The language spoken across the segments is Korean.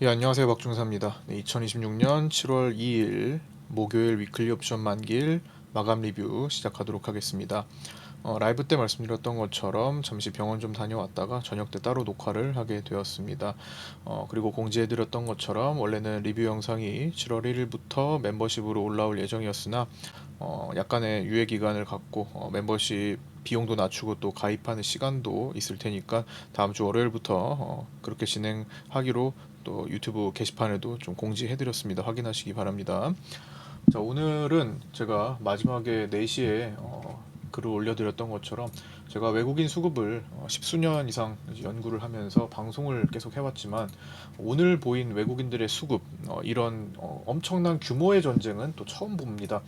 예, 안녕하세요. 박중사입니다. 2026년 7월 2일 목요일 위클리 옵션 만기일 마감 리뷰 시작하도록 하겠습니다. 라이브 때 말씀드렸던 것처럼 잠시 병원 좀 다녀왔다가 저녁 때 따로 녹화를 하게 되었습니다. 그리고 공지해드렸던 것처럼 원래는 리뷰 영상이 7월 1일부터 멤버십으로 올라올 예정이었으나 약간의 유예 기간을 갖고 멤버십 비용도 낮추고 또 가입하는 시간도 있을 테니까 다음 주 월요일부터 그렇게 진행하기로 또 유튜브 게시판에도 좀 공지해드렸습니다. 확인하시기 바랍니다. 자, 오늘은 제가 마지막에 4시에 글을 올려드렸던 것처럼 제가 외국인 수급을 십수년 이상 연구를 하면서 방송을 계속 해왔지만 오늘 보인 외국인들의 수급 이런 엄청난 규모의 전쟁은 또 처음 봅니다.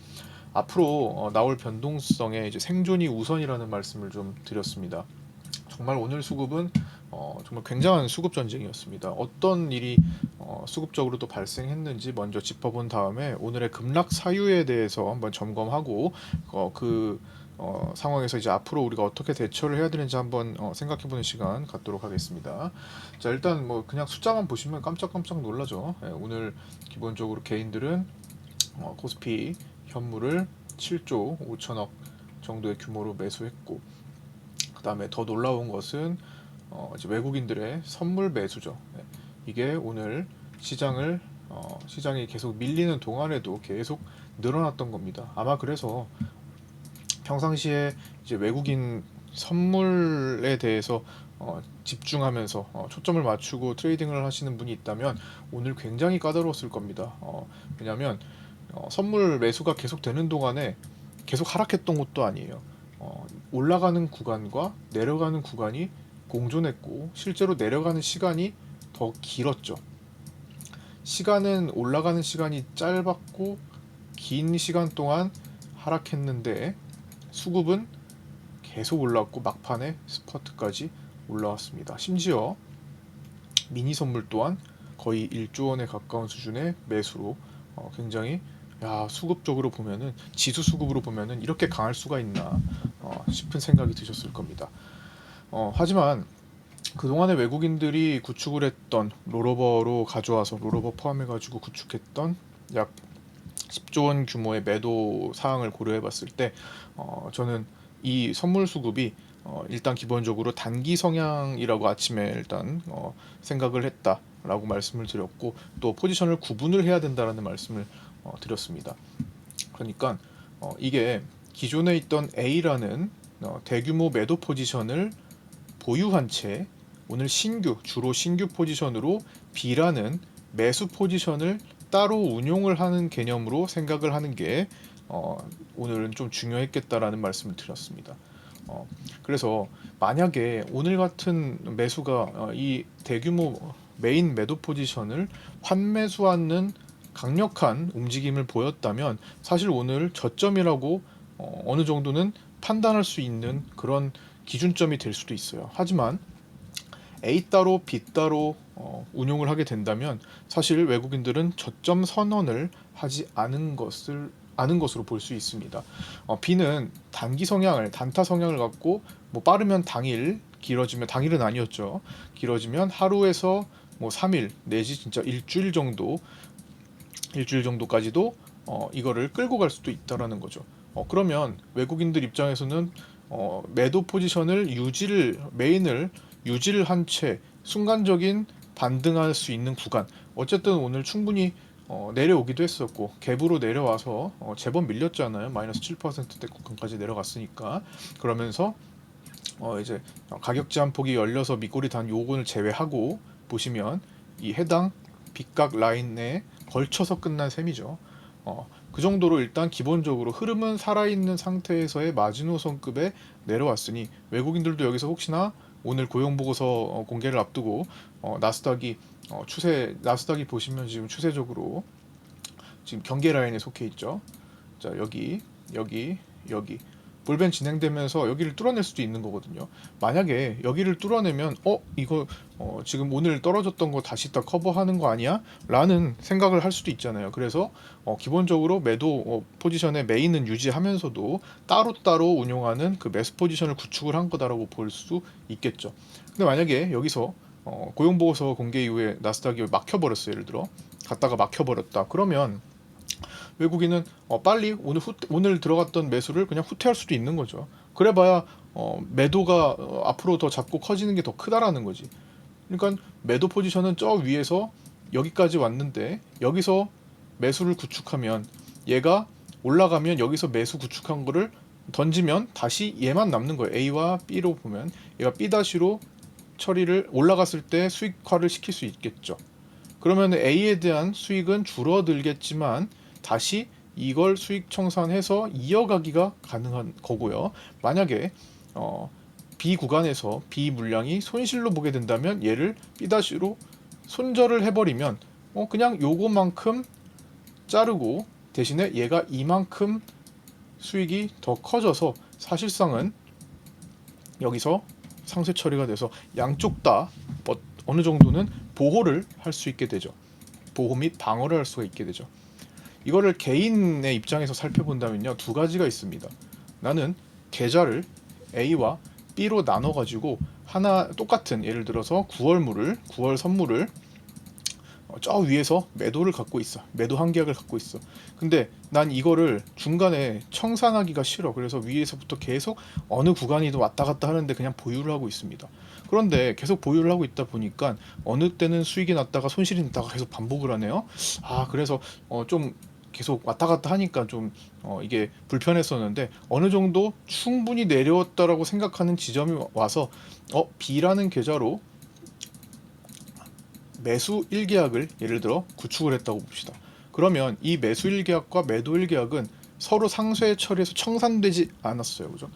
앞으로 나올 변동성에 이제 생존이 우선이라는 말씀을 좀 드렸습니다. 정말 오늘 수급은 정말 굉장한 수급 전쟁이었습니다. 어떤 일이 수급적으로 또 발생했는지 먼저 짚어본 다음에 오늘의 급락 사유에 대해서 한번 점검하고 그 상황에서 이제 앞으로 우리가 어떻게 대처를 해야 되는지 한번 생각해보는 시간 갖도록 하겠습니다. 자, 일단 뭐 그냥 숫자만 보시면 깜짝깜짝 놀라죠. 예, 오늘 기본적으로 개인들은 코스피 현물을 7조 5천억 정도의 규모로 매수했고, 그 다음에 더 놀라운 것은 이제 외국인들의 선물 매수죠. 네. 이게 오늘 시장이 계속 밀리는 동안에도 계속 늘어났던 겁니다. 아마 그래서 평상시에 이제 외국인 선물에 대해서 집중하면서 초점을 맞추고 트레이딩을 하시는 분이 있다면 오늘 굉장히 까다로웠을 겁니다. 왜냐하면 선물 매수가 계속 되는 동안에 계속 하락했던 것도 아니에요. 올라가는 구간과 내려가는 구간이 공존했고 실제로 내려가는 시간이 더 길었죠. 시간은 올라가는 시간이 짧았고 긴 시간 동안 하락했는데 수급은 계속 올랐고 막판에 스퍼트까지 올라왔습니다. 심지어 미니 선물 또한 거의 1조 원에 가까운 수준의 매수로 굉장히 수급적으로 보면은 지수 수급으로 보면은 이렇게 강할 수가 있나 싶은 생각이 드셨을 겁니다. 하지만 그동안에 외국인들이 구축을 했던 롤오버로 가져와서 롤오버 포함해가지고 구축했던 약 10조 원 규모의 매도 사항을 고려해 봤을 때 저는 이 선물 수급이 일단 기본적으로 단기 성향이라고 아침에 일단 생각을 했다라고 말씀을 드렸고 또 포지션을 구분을 해야 된다라는 말씀을 드렸습니다. 그러니까 이게 기존에 있던 A라는 대규모 매도 포지션을 보유한 채 오늘 주로 신규 포지션으로 B라는 매수 포지션을 따로 운용을 하는 개념으로 생각을 하는 게 오늘은 좀 중요했겠다라는 말씀을 드렸습니다. 그래서 만약에 오늘 같은 매수가 이 대규모 메인 매도 포지션을 환매수하는 강력한 움직임을 보였다면 사실 오늘 저점이라고 어느 정도는 판단할 수 있는 그런 기준점이 될 수도 있어요. 하지만 A 따로 B 따로 운용을 하게 된다면 사실 외국인들은 저점 선언을 하지 않은 것으로 볼 수 있습니다. B는 단타 성향을 갖고 뭐 빠르면 당일, 길어지면 당일은 아니었죠. 길어지면 하루에서 뭐 3일 내지 진짜 일주일 정도까지도 이거를 끌고 갈 수도 있다라는 거죠. 그러면 외국인들 입장에서는 매도 포지션을 메인을 유지를 한 채 순간적인 반등할 수 있는 구간, 어쨌든 오늘 충분히 내려오기도 했었고 갭으로 내려와서 제법 밀렸잖아요. 마이너스 7%대 구간까지 내려갔으니까. 그러면서 이제 가격 제한폭이 열려서 밑꼬리 단 요건을 제외하고 보시면 이 해당 빗각 라인에 걸쳐서 끝난 셈이죠. 그 정도로 일단 기본적으로 흐름은 살아있는 상태에서의 마지노선급에 내려왔으니 외국인들도 여기서 혹시나 오늘 고용보고서 공개를 앞두고 나스닥이 나스닥이 보시면 지금 추세적으로 지금 경계 라인에 속해 있죠. 자, 여기 볼벤 진행되면서 여기를 뚫어낼 수도 있는 거거든요. 만약에 여기를 뚫어내면 이거 지금 오늘 떨어졌던 거 다시 다 커버하는 거 아니야? 라는 생각을 할 수도 있잖아요. 그래서 기본적으로 매도 포지션의 메인은 유지하면서도 따로따로 운용하는 그 매수 포지션을 구축을 한 거다라고 볼 수 있겠죠. 근데 만약에 여기서 고용보고서 공개 이후에 나스닥이 막혀버렸어요. 예를 들어 갔다가 막혀버렸다. 그러면 외국인은 빨리 오늘 들어갔던 매수를 그냥 후퇴할 수도 있는 거죠. 그래봐야 매도가 앞으로 더 잡고 커지는 게 더 크다라는 거지. 그러니까 매도 포지션은 저 위에서 여기까지 왔는데 여기서 매수를 구축하면 얘가 올라가면 여기서 매수 구축한 거를 던지면 다시 얘만 남는 거예요. A와 B로 보면 얘가 B-로 처리를 올라갔을 때 수익화를 시킬 수 있겠죠. 그러면 A에 대한 수익은 줄어들겠지만 다시 이걸 수익 청산해서 이어가기가 가능한 거고요. 만약에 B 구간에서 B 물량이 손실로 보게 된다면 얘를 B-로 손절을 해버리면 그냥 요거만큼 자르고 대신에 얘가 이만큼 수익이 더 커져서 사실상은 여기서 상세 처리가 돼서 양쪽 다 어느 정도는 보호를 할 수 있게 되죠. 보호 및 방어를 할 수가 있게 되죠. 이거를 개인의 입장에서 살펴본다면요, 두 가지가 있습니다. 나는 계좌를 A와 B로 나눠 가지고 하나 똑같은, 예를 들어서 9월 선물을 저 위에서 매도를 갖고 있어. 매도 한 계약을 갖고 있어. 근데 난 이거를 중간에 청산하기가 싫어. 그래서 위에서부터 계속 어느 구간이든 왔다 갔다 하는데 그냥 보유를 하고 있습니다. 그런데 계속 보유를 하고 있다 보니까 어느 때는 수익이 났다가 손실이 났다가 계속 반복을 하네요. 그래서 좀 계속 왔다 갔다 하니까 좀 이게 불편했었는데 어느 정도 충분히 내려왔다라고 생각하는 지점이 와서 B라는 계좌로 매수 1계약을 예를 들어 구축을 했다고 봅시다. 그러면 이 매수 1계약과 매도 1계약은 서로 상쇄 처리해서 청산되지 않았어요. 그죠?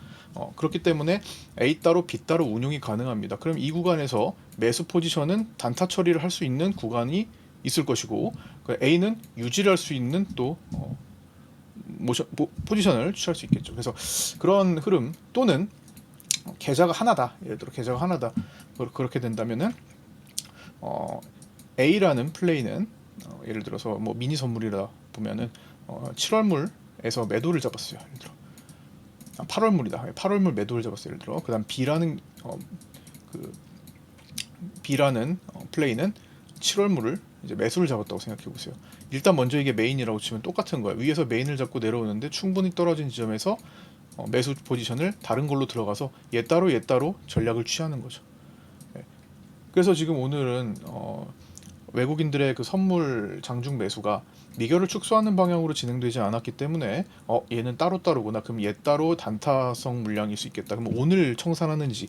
그렇기 때문에 A 따로 B 따로 운용이 가능합니다. 그럼 이 구간에서 매수 포지션은 단타 처리를 할 수 있는 구간이 있을 것이고, A는 유지를 할 수 있는 또 포지션을 취할 수 있겠죠. 그래서 그런 흐름, 또는 계좌가 하나다. 예를 들어 계좌가 하나다. 그렇게 된다면은 A라는 플레이는 예를 들어서 뭐 미니 선물이라 보면은 7월물에서 매도를 잡았어요. 예를 들어 8월물이다. 8월물 매도를 잡았어요. 예를 들어 그다음 B라는 플레이는 7월물을 이제 매수를 잡았다고 생각해 보세요. 일단 먼저 이게 메인이라고 치면 똑같은 거예요. 위에서 메인을 잡고 내려오는데 충분히 떨어진 지점에서 매수 포지션을 다른 걸로 들어가서 얘 따로 전략을 취하는 거죠. 그래서 지금 오늘은 외국인들의 그 선물 장중 매수가 미결을 축소하는 방향으로 진행되지 않았기 때문에 얘는 따로구나. 그럼 얘 따로 단타성 물량일 수 있겠다. 그럼 오늘 청산하는지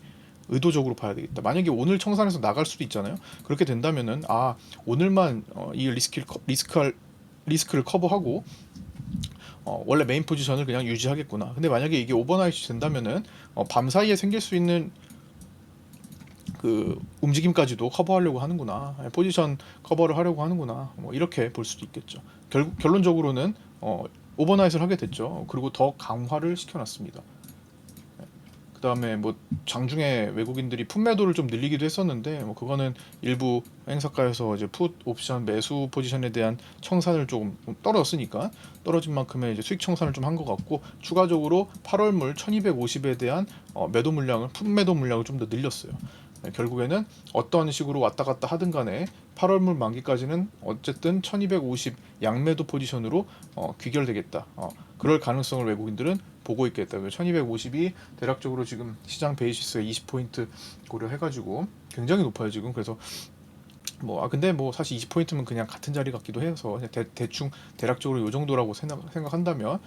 의도적으로 봐야 되겠다. 만약에 오늘 청산해서 나갈 수도 있잖아요. 그렇게 된다면은 오늘만 이 리스크를 커버하고 원래 메인 포지션을 그냥 유지하겠구나. 근데 만약에 이게 오버나잇이 된다면은 밤 사이에 생길 수 있는 그 움직임까지도 커버하려고 하는구나, 포지션 커버를 하려고 하는구나, 뭐 이렇게 볼 수도 있겠죠. 결론적으로는 오버나잇을 하게 됐죠. 그리고 더 강화를 시켜놨습니다. 그 다음에 뭐 장중에 외국인들이 풋 매도를 좀 늘리기도 했었는데 뭐 그거는 일부 행사가에서 이제 풋 옵션 매수 포지션에 대한 청산을 조금 떨어졌으니까 떨어진 만큼의 이제 수익 청산을 좀 한 것 같고, 추가적으로 8월물 1250에 대한 매도 물량을, 풋 매도 물량을 좀 더 늘렸어요. 결국에는 어떤 식으로 왔다 갔다 하든 간에 8월물 만기까지는 어쨌든 1250 양매도 포지션으로 귀결되겠다. 그럴 가능성을 외국인들은 보고 있겠다. 1250이 대략적으로 지금 시장 베이시스에 20포인트 고려해가지고 굉장히 높아요 지금. 그래서 근데 사실 20포인트면 그냥 같은 자리 같기도 해서 그냥 대충 대략적으로 요 정도라고 생각한다면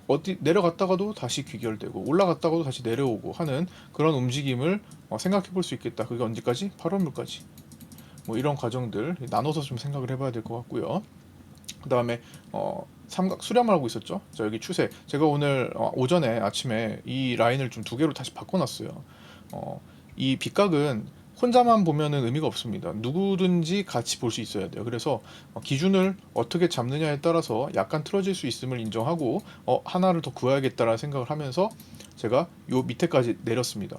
어디 내려갔다가도 다시 귀결되고 올라갔다가도 다시 내려오고 하는 그런 움직임을 생각해 볼 수 있겠다. 그게 언제까지? 8월물까지. 이런 과정들 나눠서 좀 생각을 해봐야 될 것 같고요. 그 다음에 삼각 수렴을 하고 있었죠. 자, 여기 추세. 제가 오늘 오전에 아침에 이 라인을 좀 두 개로 다시 바꿔놨어요. 이 빗각은 혼자만 보면은 의미가 없습니다. 누구든지 같이 볼 수 있어야 돼요. 그래서 기준을 어떻게 잡느냐에 따라서 약간 틀어질 수 있음을 인정하고 하나를 더 구해야겠다라는 생각을 하면서 제가 요 밑에까지 내렸습니다.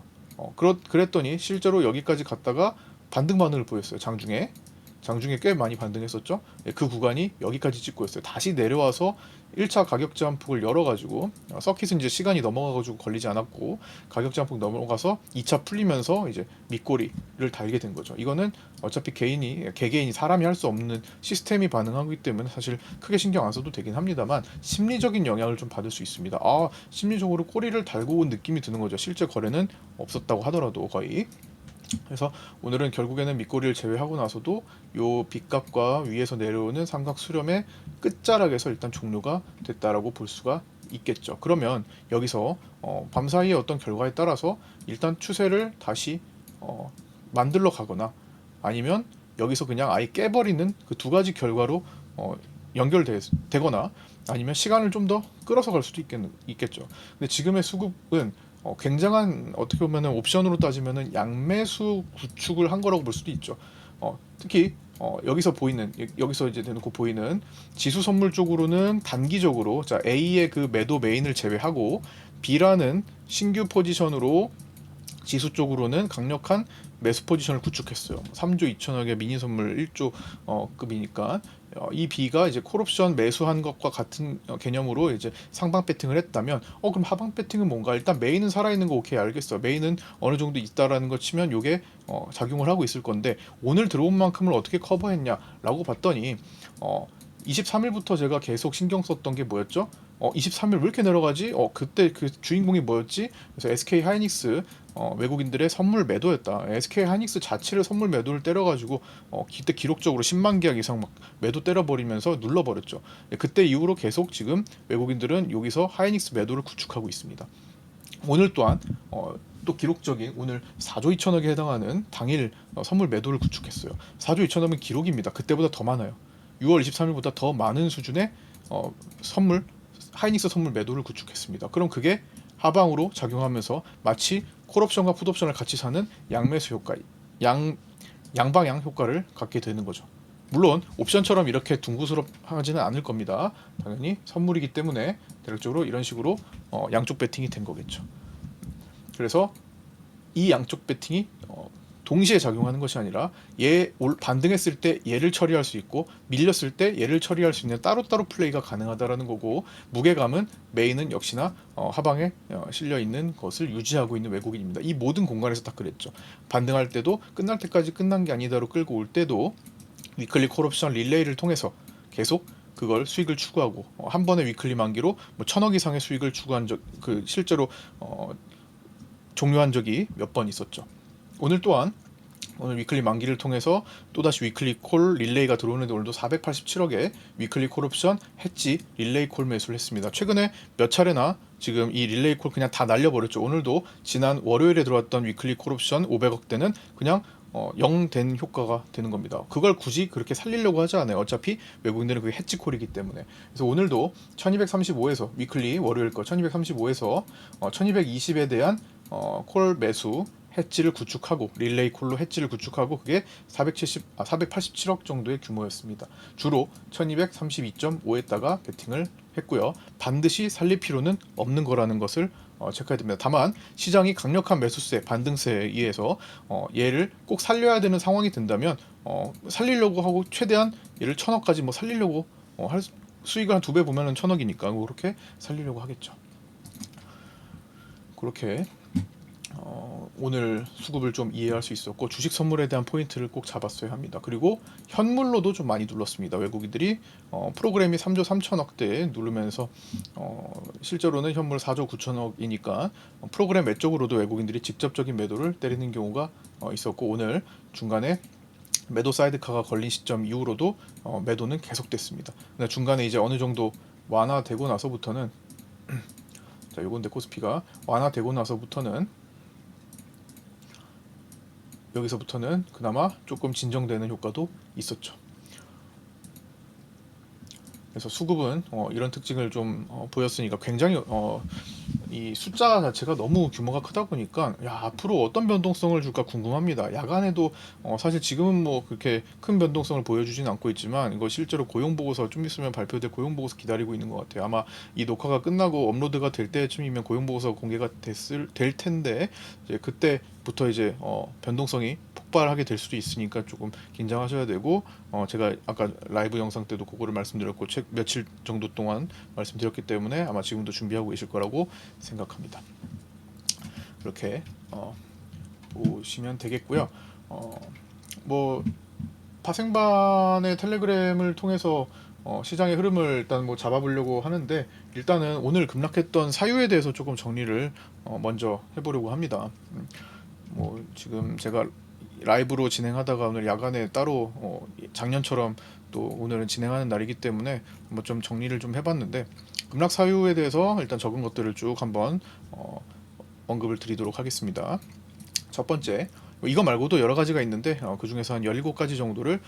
그랬더니 실제로 여기까지 갔다가 반등 반응을 보였어요. 장중에. 장중에 꽤 많이 반등했었죠. 예, 그 구간이 여기까지 찍고 있어요. 다시 내려와서 1차 가격 제한폭을 열어가지고 서킷은 이제 시간이 넘어가가지고 걸리지 않았고 가격 제한폭 넘어가서 2차 풀리면서 이제 밑꼬리를 달게 된 거죠. 이거는 어차피 개개인이 사람이 할 수 없는 시스템이 반응하기 때문에 사실 크게 신경 안 써도 되긴 합니다만 심리적인 영향을 좀 받을 수 있습니다. 심리적으로 꼬리를 달고 온 느낌이 드는 거죠. 실제 거래는 없었다고 하더라도 거의. 그래서 오늘은 결국에는 밑꼬리를 제외하고 나서도 요 빗값과 위에서 내려오는 삼각 수렴의 끝자락에서 일단 종료가 됐다라고 볼 수가 있겠죠. 그러면 여기서 밤사이의 어떤 결과에 따라서 일단 추세를 다시 만들러 가거나 아니면 여기서 그냥 아예 깨버리는 그 두 가지 결과로 연결되거나 아니면 시간을 좀 더 끌어서 갈 수도 있겠죠. 근데 지금의 수급은 굉장한 어떻게 보면은 옵션으로 따지면은 양매수 구축을 한 거라고 볼 수도 있죠. 특히 여기서 이제 대놓고 보이는 지수 선물 쪽으로는 단기적으로 자 A의 그 매도 메인을 제외하고 B라는 신규 포지션으로 지수 쪽으로는 강력한 매수 포지션을 구축했어요. 3조 2천억의 미니 선물 1조 급이니까 이 B가 이제 콜옵션 매수한 것과 같은 개념으로 이제 상방 배팅을 했다면 그럼 하방 배팅은 뭔가? 일단 메인은 살아있는 거 오케이 알겠어. 메인은 어느 정도 있다라는 거 치면 요게 작용을 하고 있을 건데 오늘 들어온 만큼을 어떻게 커버했냐라고 봤더니 23일부터 제가 계속 신경 썼던 게 뭐였죠? 23일 왜 이렇게 내려가지? 그때 그 주인공이 뭐였지? 그래서 SK 하이닉스 외국인들의 선물 매도였다. SK 하이닉스 자체를 선물 매도를 때려가지고 그때 기록적으로 10만 계약 이상 막 매도 때려버리면서 눌러버렸죠. 그때 이후로 계속 지금 외국인들은 여기서 하이닉스 매도를 구축하고 있습니다. 오늘 또한 또 기록적인 오늘 4조 2천억에 해당하는 당일 선물 매도를 구축했어요. 4조 2천억은 기록입니다. 그때보다 더 많아요. 6월 23일보다 더 많은 수준의 하이닉스 선물 매도를 구축했습니다. 그럼 그게 하방으로 작용하면서 마치 콜옵션과 풋옵션을 같이 사는 양매수 효과, 양방향 효과를 갖게 되는 거죠. 물론 옵션처럼 이렇게 둥구스럽하지는 않을 겁니다. 당연히 선물이기 때문에 대략적으로 이런 식으로 양쪽 배팅이 된 거겠죠. 그래서 이 양쪽 배팅이 동시에 작용하는 것이 아니라 반등했을 때 얘를 처리할 수 있고 밀렸을 때 얘를 처리할 수 있는 따로따로 플레이가 가능하다라는 거고 무게감은 메인은 역시나 하방에 실려 있는 것을 유지하고 있는 외국인입니다. 이 모든 공간에서 다 그랬죠. 반등할 때도 끝날 때까지 끝난 게 아니다로 끌고 올 때도 위클리 콜옵션 릴레이를 통해서 계속 그걸 수익을 추구하고 한 번에 위클리 만기로 뭐 1,000억 이상의 수익을 추구한 실제로 종료한 적이 몇 번 있었죠. 오늘 위클리 만기를 통해서 또다시 위클리 콜 릴레이가 들어오는데 오늘도 487억의 위클리 콜 옵션 해지 릴레이 콜 매수를 했습니다. 최근에 몇 차례나 지금 이 릴레이 콜 그냥 다 날려버렸죠. 오늘도 지난 월요일에 들어왔던 위클리 콜 옵션 500억대는 그냥 0 된 효과가 되는 겁니다. 그걸 굳이 그렇게 살리려고 하지 않아요. 어차피 외국인들은 그게 해치 콜이기 때문에. 그래서 오늘도 1235에서 위클리 월요일 거 1235에서 1220에 대한 콜 매수 해지를 구축하고 릴레이 콜로 해지를 구축하고 그게 487억 정도의 규모였습니다. 주로 1232.5에다가 베팅을 했고요. 반드시 살릴 필요는 없는 거라는 것을 체크해야 됩니다. 다만 시장이 강력한 매수세, 반등세에 의해서 얘를 꼭 살려야 되는 상황이 된다면 살리려고 하고 최대한 얘를 1,000억까지 뭐 살리려고 수익을 한 2배 보면은 1,000억이니까 그렇게 살리려고 하겠죠. 그렇게 오늘 수급을 좀 이해할 수 있었고 주식 선물에 대한 포인트를 꼭 잡았어야 합니다. 그리고 현물로도 좀 많이 눌렀습니다. 외국인들이 프로그램이 3조 3천억대 누르면서 실제로는 현물 4조 9천억이니까 프로그램 외적으로도 외국인들이 직접적인 매도를 때리는 경우가 있었고 오늘 중간에 매도 사이드카가 걸린 시점 이후로도 매도는 계속됐습니다. 근데 중간에 이제 어느 정도 완화되고 나서부터는 자 요건데 코스피가 완화되고 나서부터는 여기서부터는 그나마 조금 진정되는 효과도 있었죠. 그래서 수급은 이런 특징을 좀 보였으니까 굉장히 이 숫자 자체가 너무 규모가 크다 보니까 앞으로 어떤 변동성을 줄까 궁금합니다. 야간에도 사실 지금은 뭐 그렇게 큰 변동성을 보여주진 않고 있지만 이거 실제로 고용보고서 좀 있으면 발표될 고용보고서 기다리고 있는 것 같아요. 아마 이 녹화가 끝나고 업로드가 될 때쯤이면 고용보고서 공개가 될 텐데 이제 그때부터 이제 변동성이 폭발하게 될 수도 있으니까 조금 긴장하셔야 되고, 제가 아까 라이브 영상 때도 그거를 말씀드렸고 며칠 정도 동안 말씀드렸기 때문에 아마 지금도 준비하고 계실 거라고 생각합니다. 그렇게 보시면 되겠고요. 뭐 파생반의 텔레그램을 통해서 시장의 흐름을 일단 뭐 잡아보려고 하는데, 일단은 오늘 급락했던 사유에 대해서 조금 정리를 먼저 해보려고 합니다. 뭐 지금 제가 라이브로 진행하다가 오늘 야간에 따로 작년처럼 또 오늘은 진행하는 날이기 때문에 뭐 좀 정리를 좀 해봤는데, 급락 사유에 대해서 일단 적은 것들을 쭉 한번 언급을 드리도록 하겠습니다. 첫 번째, 이거 말고도 여러 가지가 있는데 그 중에서 한 17가지 정도를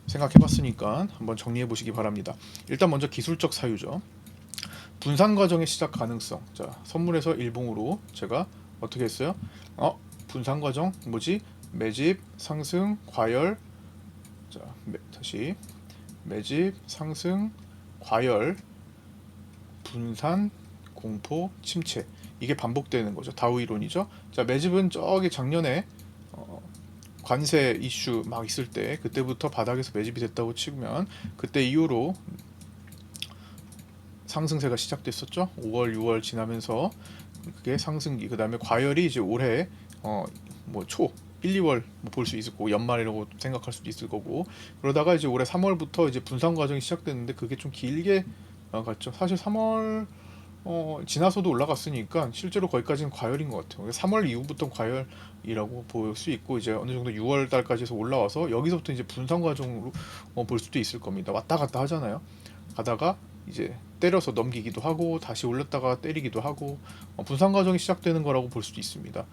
생각해봤으니까 한번 정리해 보시기 바랍니다. 일단 먼저 기술적 사유죠. 분산 과정의 시작 가능성. 자, 선물에서 일봉으로 제가 어떻게 했어요? 분산 과정 뭐지? 매집, 상승, 과열. 자, 다시 매집, 상승, 과열, 분산, 공포, 침체. 이게 반복되는 거죠. 다우 이론이죠. 자, 매집은 저기 작년에 관세 이슈 막 있을 때 그때부터 바닥에서 매집이 됐다고 치면 그때 이후로 상승세가 시작됐었죠. 5월, 6월 지나면서 그게 상승기. 그다음에 과열이 이제 올해 뭐 초 1, 2월 뭐 볼 수 있을 거고 연말이라고 생각할 수도 있을 거고, 그러다가 이제 올해 3월부터 이제 분산 과정이 시작됐는데 그게 좀 길게 갔죠. 사실 3월 지나서도 올라갔으니까 실제로 거기까지는 과열인 것 같아요. 3월 이후부터 과열이라고 볼 수 있고, 이제 어느 정도 6월 달까지 해서 올라와서 여기서부터 이제 분산 과정으로 볼 수도 있을 겁니다. 왔다 갔다 하잖아요. 가다가 이제 때려서 넘기기도 하고 다시 올렸다가 때리기도 하고 분산 과정이 시작되는 거라고 볼 수도 있습니다.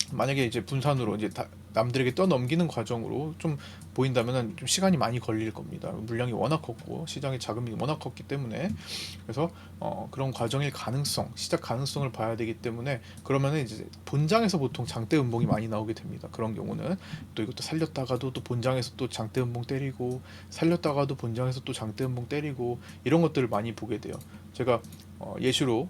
만약에 이제 분산으로 이제 남들에게 떠넘기는 과정으로 좀 보인다면 좀 시간이 많이 걸릴 겁니다. 물량이 워낙 컸고 시장의 자금이 워낙 컸기 때문에. 그래서 그런 과정일 가능성, 시작 가능성을 봐야 되기 때문에, 그러면은 이제 본장에서 보통 장대 음봉이 많이 나오게 됩니다. 그런 경우는 또 이것도 살렸다가도 또 본장에서 또 장대 음봉 때리고, 살렸다가도 본장에서 또 장대 음봉 때리고, 이런 것들을 많이 보게 돼요. 제가 예시로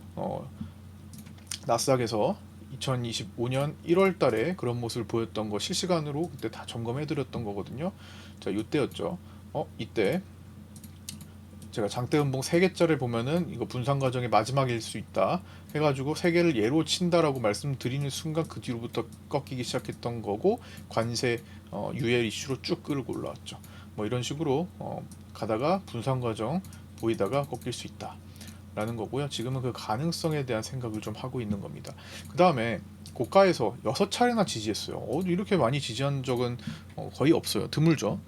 나스닥에서 2025년 1월 달에 그런 모습을 보였던 거 실시간으로 그때 다 점검해 드렸던 거거든요. 자, 이때였죠. 이때 제가 장대 음봉 3개짜리 보면은 이거 분산 과정의 마지막일 수 있다 해가지고 3개를 예로 친다라고 말씀드리는 순간 그 뒤로부터 꺾이기 시작했던 거고, 관세 유예 이슈로 쭉 끌고 올라왔죠. 뭐 이런 식으로 가다가 분산 과정 보이다가 꺾일 수 있다 라는 거고요. 지금은 그 가능성에 대한 생각을 좀 하고 있는 겁니다. 그 다음에 고가에서 6차례나 지지했어요. 이렇게 많이 지지한 적은 거의 없어요. 드물죠.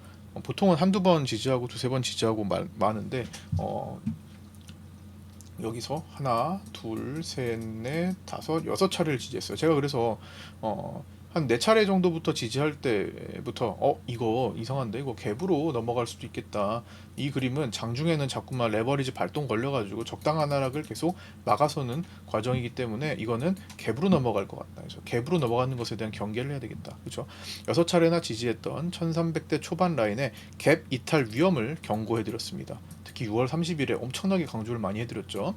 보통은 한두 번 지지하고 두세 번 지지하고 많은데 여기서 하나, 둘, 셋, 넷, 다섯, 6차례를 지지했어요. 제가 그래서 한 4차례 정도부터 지지할 때부터 이거 이상한데, 이거 갭으로 넘어갈 수도 있겠다. 이 그림은 장중에는 자꾸만 레버리지 발동 걸려가지고 적당한 하락을 계속 막아서는 과정이기 때문에 이거는 갭으로 넘어갈 것 같다. 그래서 갭으로 넘어가는 것에 대한 경계를 해야 되겠다. 그렇죠? 6차례나 지지했던 1300대 초반 라인의 갭 이탈 위험을 경고해드렸습니다. 특히 6월 30일에 엄청나게 강조를 많이 해드렸죠.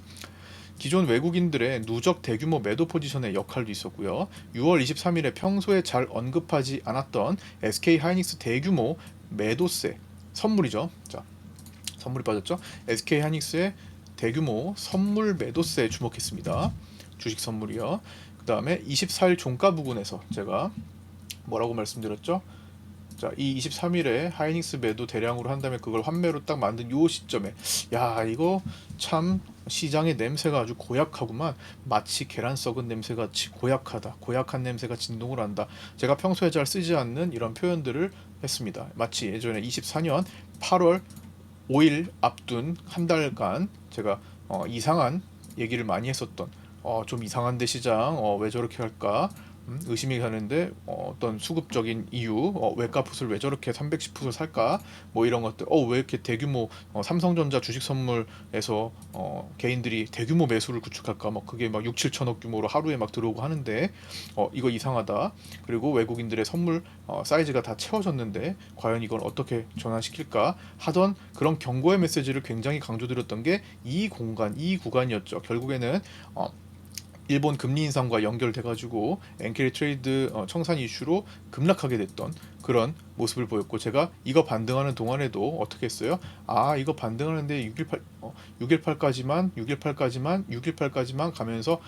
기존 외국인들의 누적 대규모 매도 포지션의 역할도 있었고요. 6월 23일에 평소에 잘 언급하지 않았던 SK 하이닉스 대규모 매도세 선물이죠. 자, 선물이 빠졌죠. SK 하이닉스의 대규모 선물 매도세에 주목했습니다. 주식 선물이요. 그 다음에 24일 종가 부근에서 제가 뭐라고 말씀드렸죠? 자, 이 23일에 하이닉스 매도 대량으로 한 다음에 그걸 환매로 딱 만든 요 시점에, 야, 이거 참 시장의 냄새가 아주 고약하구만. 마치 계란 썩은 냄새같이 고약하다. 고약한 냄새가 진동을 한다. 제가 평소에 잘 쓰지 않는 이런 표현들을 했습니다. 마치 예전에 24년 8월 5일 앞둔 한 달간 제가 이상한 얘기를 많이 했었던, 좀 이상한데 시장 왜 저렇게 할까 의심이 가는데 어떤 수급적인 이유, 외가 풋을 왜 저렇게 310풋을 살까, 뭐 이런 것들, 왜 이렇게 대규모 삼성전자 주식 선물에서 개인들이 대규모 매수를 구축할까, 막 그게 막 6, 7천억 규모로 하루에 막 들어오고 하는데 이거 이상하다. 그리고 외국인들의 선물 사이즈가 다 채워졌는데 과연 이걸 어떻게 전환시킬까 하던 그런 경고의 메시지를 굉장히 강조드렸던 게 이 공간, 이 구간이었죠. 결국에는 일본 금리 인상과 연결돼가지고 엔케리 트레이드 청산 이슈로 급락하게 됐던 그런 모습을 보였고, 제가 이거 반등하는 동안에도 어떻게 했어요? 아, 이거 반등하는데 618까지만 가면서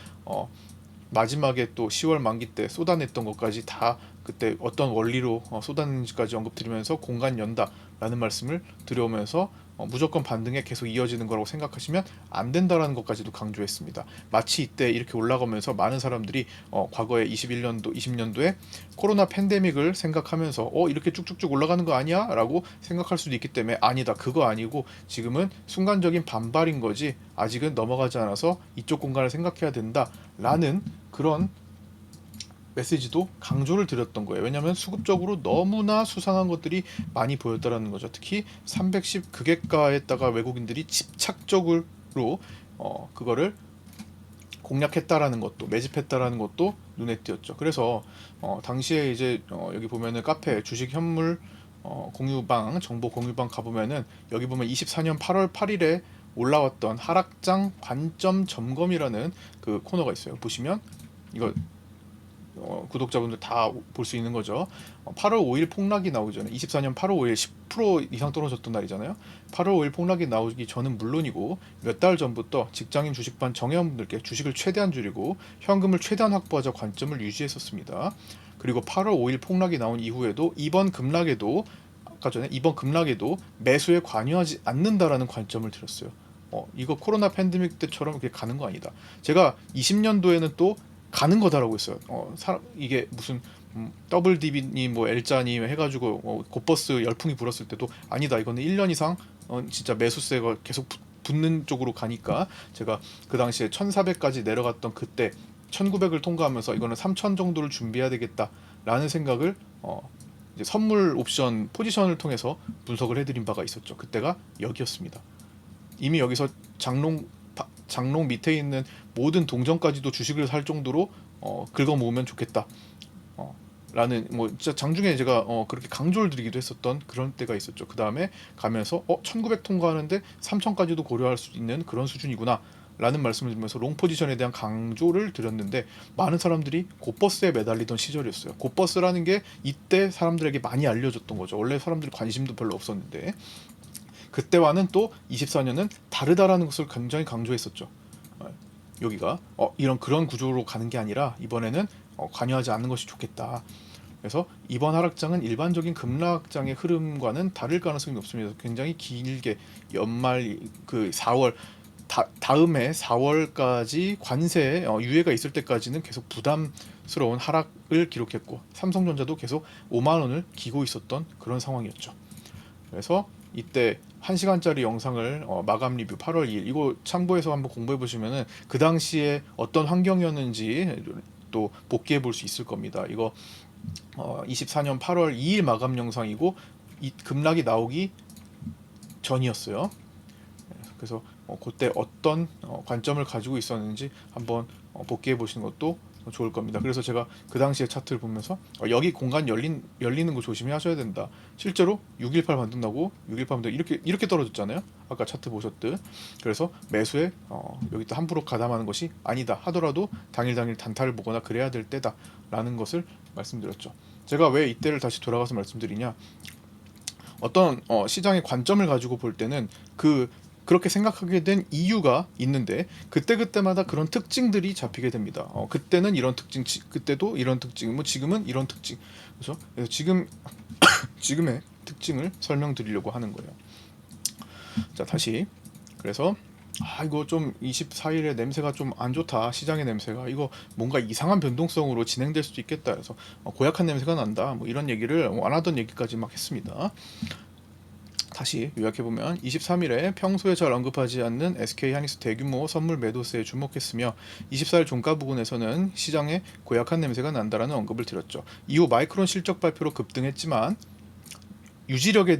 마지막에 또 10월 만기 때 쏟아냈던 것까지 다 그때 어떤 원리로 쏟아냈는지까지 언급드리면서 공간 연다라는 말씀을 드려오면서 무조건 반등에 계속 이어지는 거라고 생각하시면 안 된다라는 것까지도 강조했습니다. 마치 이때 이렇게 올라가면서 많은 사람들이 과거에 21년도, 20년도에 코로나 팬데믹을 생각하면서 이렇게 쭉쭉쭉 올라가는 거 아니야? 라고 생각할 수도 있기 때문에, 아니다, 그거 아니고 지금은 순간적인 반발인 거지 아직은 넘어가지 않아서 이쪽 공간을 생각해야 된다 라는 그런 메시지도 강조를 드렸던 거예요. 왜냐하면 수급적으로 너무나 수상한 것들이 많이 보였다라는 거죠. 특히 310 극액가에다가 외국인들이 집착적으로 그거를 공략했다라는 것도, 매집했다라는 것도 눈에 띄었죠. 그래서 당시에 이제 여기 보면은 카페 주식 현물 공유방, 정보 공유방 가보면은 여기 보면 24년 8월 8일에 올라왔던 하락장 관점 점검이라는 그 코너가 있어요. 보시면 이거 구독자분들 다 볼 수 있는 거죠. 8월 5일 폭락이 나오기 전에, 24년 8월 5일 10% 이상 떨어졌던 날이잖아요. 8월 5일 폭락이 나오기 전은 물론이고 몇 달 전부터 직장인 주식반 정회원분들께 주식을 최대한 줄이고 현금을 최대한 확보하자 관점을 유지했었습니다. 그리고 8월 5일 폭락이 나온 이후에도 이번 급락에도, 아까 전에 이번 급락에도 매수에 관여하지 않는다라는 관점을 드렸어요. 이거 코로나 팬데믹 때처럼 이렇게 가는 거 아니다. 제가 20년도에는 또 가는 거다라고 했어요. 이게 무슨 더블 디비니 뭐 L자니 해가지고 곧버스 열풍이 불었을 때도 아니다, 이거는 1년 이상 진짜 매수세가 계속 붙는 쪽으로 가니까 제가 그 당시에 1400까지 내려갔던 그때 1900을 통과하면서 이거는 3000 정도를 준비해야 되겠다라는 생각을 이제 선물 옵션 포지션을 통해서 분석을 해드린 바가 있었죠. 그때가 여기였습니다. 이미 여기서 장롱 밑에 있는 모든 동전까지도 주식을 살 정도로 긁어 모으면 좋겠다 라는, 뭐 진짜 장중에 제가 그렇게 강조를 드리기도 했었던 그런 때가 있었죠. 그 다음에 가면서 1900 통과하는데 3000까지도 고려할 수 있는 그런 수준이구나 라는 말씀을 드리면서 롱 포지션에 대한 강조를 드렸는데, 많은 사람들이 곧버스에 매달리던 시절이었어요. 곧버스라는 게 이때 사람들에게 많이 알려졌던 거죠. 원래 사람들이 관심도 별로 없었는데, 그때와는 또 24년은 다르다라는 것을 굉장히 강조했었죠. 여기가 이런 그런 구조로 가는 게 아니라 이번에는 관여하지 않는 것이 좋겠다. 그래서 이번 하락장은 일반적인 급락장의 흐름과는 다를 가능성이 높습니다. 굉장히 길게 연말 그 4월 다음 해 4월까지 관세 유예가 있을 때까지는 계속 부담스러운 하락을 기록했고, 삼성전자도 계속 5만 원을 기고 있었던 그런 상황이었죠. 그래서 이때 1시간짜리 영상을 마감 리뷰 8월 2일 이거 참고해서 한번 공부해 보시면은 그 당시에 어떤 환경이었는지 또 복귀해 볼 수 있을 겁니다. 이거 24년 8월 2일 마감 영상이고 이 급락이 나오기 전이었어요. 그래서 그때 어떤 관점을 가지고 있었는지 한번 복귀해 보시는 것도 좋을 겁니다. 그래서 제가 그 당시에 차트를 보면서 여기 공간 열리는 거 조심하셔야 된다. 실제로 618 반등 나고 618 반등 이렇게 떨어졌잖아요. 아까 차트 보셨듯. 그래서 매수에 여기 또 함부로 가담하는 것이 아니다 하더라도 당일 단타를 보거나 그래야 될 때다라는 것을 말씀드렸죠. 제가 왜 이때를 다시 돌아가서 말씀드리냐? 어떤 시장의 관점을 가지고 볼 때는 그렇게 생각하게 된 이유가 있는데, 그때마다 그런 특징들이 잡히게 됩니다. 그때는 이런 특징, 그때도 이런 특징, 뭐 지금은 이런 특징. 그래서 지금의 특징을 설명드리려고 하는 거예요. 자, 다시. 그래서 이거 좀 24일에 냄새가 좀 안 좋다. 시장의 냄새가 이거 뭔가 이상한 변동성으로 진행될 수도 있겠다. 그래서 고약한 냄새가 난다. 뭐 이런 얘기를 안 하던 얘기까지 막 했습니다. 다시 요약해보면 23일에 평소에 잘 언급하지 않는 SK하이닉스 대규모 선물 매도세에 주목했으며 24일 종가 부근에서는 시장에 고약한 냄새가 난다라는 언급을 드렸죠. 이후 마이크론 실적 발표로 급등했지만 유지력에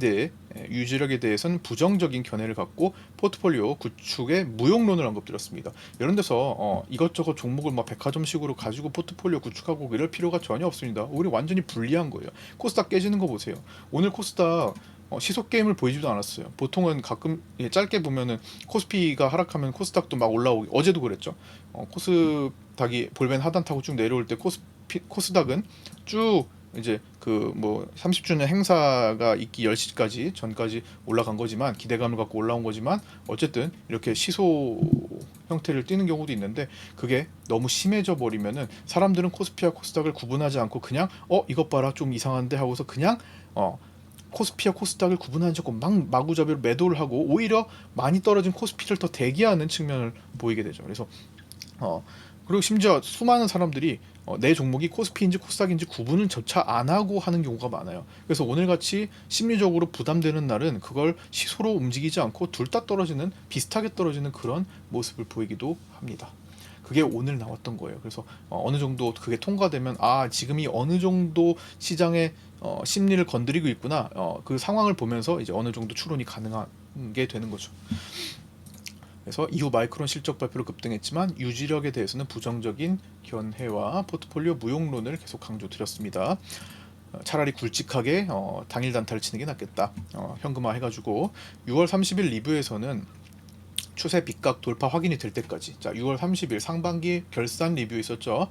대해서는 부정적인 견해를 갖고 포트폴리오 구축의 무용론을 언급드렸습니다. 이런 데서 이것저것 종목을 막 백화점식으로 가지고 포트폴리오 구축하고 이럴 필요가 전혀 없습니다. 우리 완전히 불리한 거예요. 코스닥 깨지는 거 보세요. 오늘 코스닥 시속 게임을 보이지도 않았어요. 보통은 가끔 짧게 보면은 코스피가 하락하면 코스닥도 막 올라오고, 어제도 그랬죠. 닭이 볼벤 하단 타고 쭉 내려올 때 코스닥은 쭉 이제 그 뭐 30주년 행사가 있기 10시까지 전까지 올라간 거지만, 기대감을 갖고 올라온 거지만, 어쨌든 이렇게 시소 형태를 띠는 경우도 있는데, 그게 너무 심해져 버리면은 사람들은 코스피와 코스닥을 구분하지 않고 그냥 이것 봐라 좀 이상한데 하고서 그냥 코스피와 코스닥을 구분하지 않고 마구잡이로 매도를 하고, 오히려 많이 떨어진 코스피를 더 대기하는 측면을 보이게 되죠. 그래서 그리고 심지어 수많은 사람들이 내 종목이 코스피인지 코스닥인지 구분을 조차 안 하고 하는 경우가 많아요. 그래서 오늘같이 심리적으로 부담되는 날은 그걸 시소로 움직이지 않고 둘 다 떨어지는, 비슷하게 떨어지는 그런 모습을 보이기도 합니다. 그게 오늘 나왔던 거예요. 그래서 어느 정도 그게 통과되면 지금이 어느 정도 시장의 심리를 건드리고 있구나, 그 상황을 보면서 이제 어느 정도 추론이 가능한 게 되는 거죠. 그래서 이후 마이크론 실적 발표로 급등했지만 유지력에 대해서는 부정적인 견해와 포트폴리오 무용론을 계속 강조드렸습니다. 차라리 굵직하게 당일 단타를 치는 게 낫겠다. 현금화 해가지고 6월 30일 리뷰에서는 추세 빗각 돌파 확인이 될 때까지, 자 6월 30일 상반기 결산 리뷰 있었죠.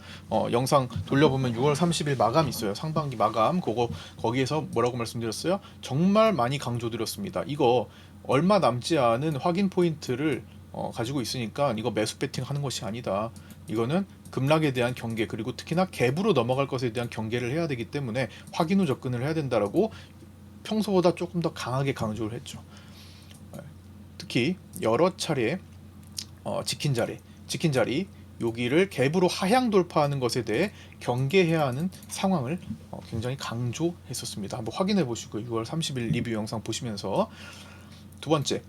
영상 돌려보면 6월 30일 마감 있어요. 상반기 마감, 거기에서 뭐라고 말씀드렸어요? 정말 많이 강조드렸습니다. 이거 얼마 남지 않은 확인 포인트를 가지고 있으니까 이거 매수 배팅 하는 것이 아니다. 이거는 급락에 대한 경계, 그리고 특히나 갭으로 넘어갈 것에 대한 경계를 해야 되기 때문에 확인 후 접근을 해야 된다라고 평소보다 조금 더 강하게 강조를 했죠. 특히 여러 차례 지킨 자리 여기를 갭으로 하향 돌파하는 것에 대해 경계해야 하는 상황을 굉장히 강조했었습니다. 한번 확인해 보시고 6월 30일 리뷰 영상 보시면서. 두 번째,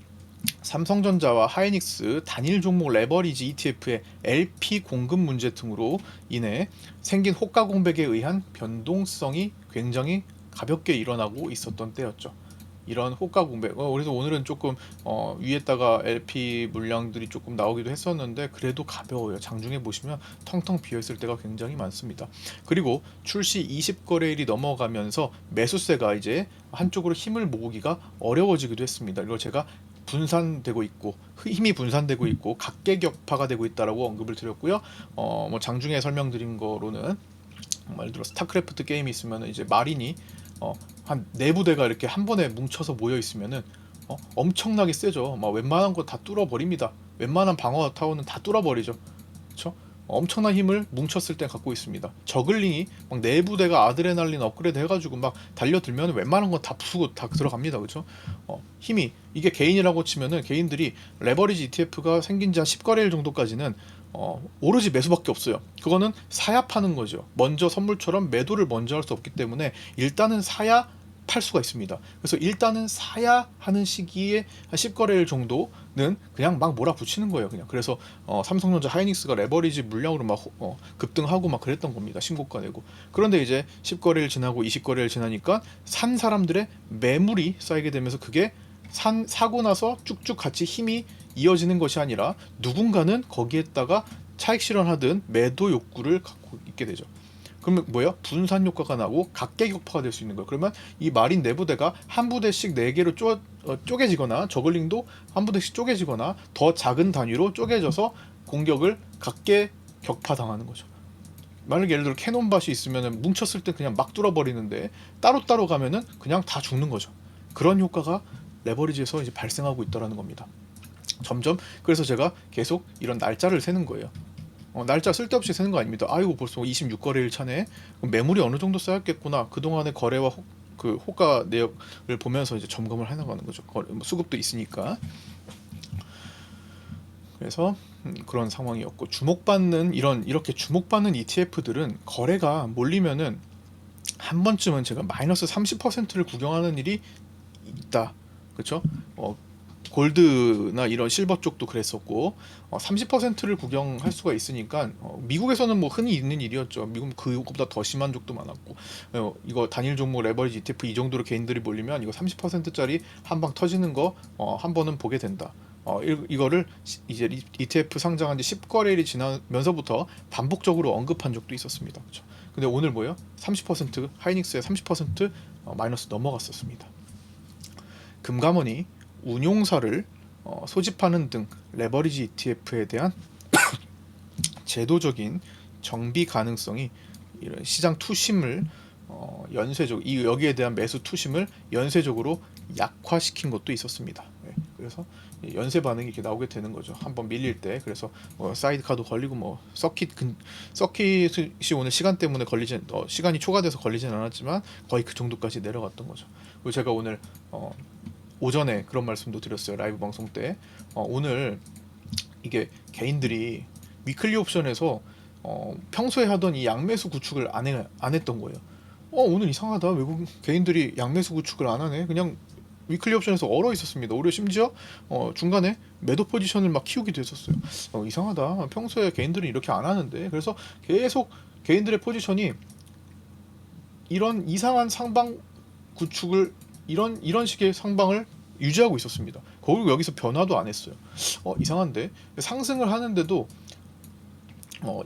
삼성전자와 하이닉스 단일 종목 레버리지 ETF의 LP 공급 문제 등으로 인해 생긴 호가 공백에 의한 변동성이 굉장히 가볍게 일어나고 있었던 때였죠. 이런 호가 공백, 그래서 오늘은 조금 위에다가 LP 물량들이 조금 나오기도 했었는데 그래도 가벼워요. 장중에 보시면 텅텅 비어있을 때가 굉장히 많습니다. 그리고 출시 20거래일이 넘어가면서 매수세가 이제 한쪽으로 힘을 모으기가 어려워지기도 했습니다. 이걸 제가 분산되고 있고, 힘이 분산되고 있고 각계격파가 되고 있다라고 언급을 드렸고요. 뭐 장중에 설명드린 거로는, 예를 들어 스타크래프트 게임이 있으면 이제 마린이 한 4부대가 이렇게 한 번에 뭉쳐서 모여 있으면은 엄청나게 세죠. 막 웬만한 거 다 뚫어 버립니다. 웬만한 방어 타워는 다 뚫어 버리죠. 그렇죠? 엄청난 힘을 뭉쳤을 때 갖고 있습니다. 저글링이 막 4부대가 아드레날린 업그레이드 해가지고 막 달려들면 웬만한 건 다 부수고 다 들어갑니다. 그렇죠? 힘이, 이게 개인이라고 치면은 개인들이 레버리지 ETF가 생긴 지 한 10거래일 정도까지는 오로지 매수밖에 없어요. 그거는 사야 파는 거죠. 먼저 선물처럼 매도를 먼저 할 수 없기 때문에 일단은 사야 팔 수가 있습니다. 그래서 일단은 사야 하는 시기에 한 10거래일 정도는 그냥 막 몰아붙이는 거예요. 그냥. 그래서 삼성전자 하이닉스가 레버리지 물량으로 막 급등하고 막 그랬던 겁니다. 신고가 내고. 그런데 이제 10거래일 지나고 20거래일 지나니까 산 사람들의 매물이 쌓이게 되면서 그게 사고 나서 쭉쭉 같이 힘이 이어지는 것이 아니라 누군가는 거기에다가 차익 실현하든 매도 욕구를 갖고 있게 되죠. 그러면 뭐야? 분산 효과가 나고 각계격파가 될 수 있는 거예요. 그러면 이 마린 내부대가 한 부대씩 4개로 쪼개지거나, 저글링도 한 부대씩 쪼개지거나 더 작은 단위로 쪼개져서 공격을 각계격파 당하는 거죠. 만약에 예를 들어 캐논밭이 있으면 뭉쳤을 때 그냥 막 뚫어버리는데 따로따로 가면은 그냥 다 죽는 거죠. 그런 효과가 레버리지에서 이제 발생하고 있다는 겁니다. 점점. 그래서 제가 계속 이런 날짜를 세는 거예요. 날짜 쓸데없이 세는 거 아닙니다. 아이고 벌써 26거래일 차네. 그럼 매물이 어느 정도 쌓였겠구나. 그동안의 거래와 그 호가 내역을 보면서 이제 점검을 해나가는 거죠. 수급도 있으니까. 그래서 그런 상황이었고, 이렇게 주목받는 ETF들은 거래가 몰리면은 한 번쯤은 제가 마이너스 30%를 구경하는 일이 있다. 그렇죠? 골드나 이런 실버 쪽도 그랬었고 30%를 구경할 수가 있으니까 미국에서는 뭐 흔히 있는 일이었죠. 미국은 그것보다 더 심한 적도 많았고, 이거 단일 종목 레버리지 ETF 이 정도로 개인들이 몰리면 이거 30%짜리 한 방 터지는 거 한 번은 보게 된다. 이거를 이제 ETF 상장한 지 10거래일이 지나면서부터 반복적으로 언급한 적도 있었습니다. 그렇죠? 근데 오늘 뭐예요? 30% 하이닉스의 30% 마이너스 넘어갔었습니다. 금감원이 운용사를 소집하는 등 레버리지 ETF에 대한 제도적인 정비 가능성이 이런 시장 투심을 여기에 대한 매수 투심을 연쇄적으로 약화시킨 것도 있었습니다. 네, 그래서 연쇄 반응이 이렇게 나오게 되는 거죠. 한번 밀릴 때. 그래서 사이드카도 걸리고 서킷이 오늘 시간 때문에 시간이 초과돼서 걸리진 않았지만 거의 그 정도까지 내려갔던 거죠. 그리고 제가 오늘 오전에 그런 말씀도 드렸어요. 라이브 방송 때. 오늘 이게 개인들이 위클리 옵션에서 평소에 하던 이 양매수 구축을 안 했던 거예요. 오늘 이상하다. 외국 개인들이 양매수 구축을 안 하네. 그냥 위클리 옵션에서 얼어 있었습니다. 오히려 심지어 중간에 매도 포지션을 막 키우기도 했었어요. 이상하다. 평소에 개인들은 이렇게 안 하는데. 그래서 계속 개인들의 포지션이 이런 이상한 상방 구축을 이런 식의 상방을 유지하고 있었습니다. 거기고 여기서 변화도 안 했어요. 이상한데 상승을 하는데도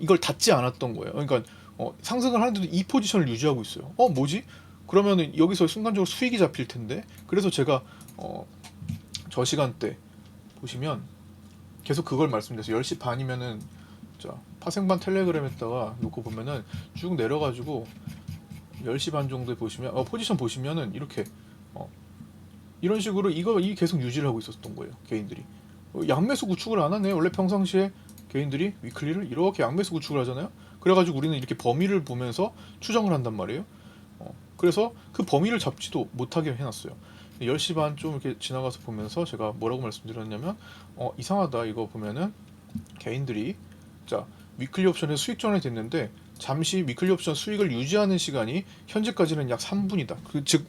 이걸 닫지 않았던 거예요. 그러니까 상승을 하는데도 이 포지션을 유지하고 있어요. 뭐지? 그러면은 여기서 순간적으로 수익이 잡힐 텐데. 그래서 제가 저 시간대 보시면 계속 그걸 말씀드렸어요. 10시 반이면은 자, 파생반 텔레그램에다가 놓고 보면은 쭉 내려가지고 10시 반 정도에 보시면 포지션 보시면은 이렇게 이런 식으로 이 계속 유지를 하고 있었던 거예요. 개인들이 양매수 구축을 안 하네. 원래 평상시에 개인들이 위클리를 이렇게 양매수 구축을 하잖아요. 그래가지고 우리는 이렇게 범위를 보면서 추정을 한단 말이에요. 그래서 그 범위를 잡지도 못하게 해놨어요. 10시 반 좀 이렇게 지나가서 보면서 제가 뭐라고 말씀드렸냐면 이상하다. 이거 보면은 개인들이 자 위클리 옵션에 수익 전환이 됐는데 잠시 위클리 옵션 수익을 유지하는 시간이 현재까지는 약 3분이다. 즉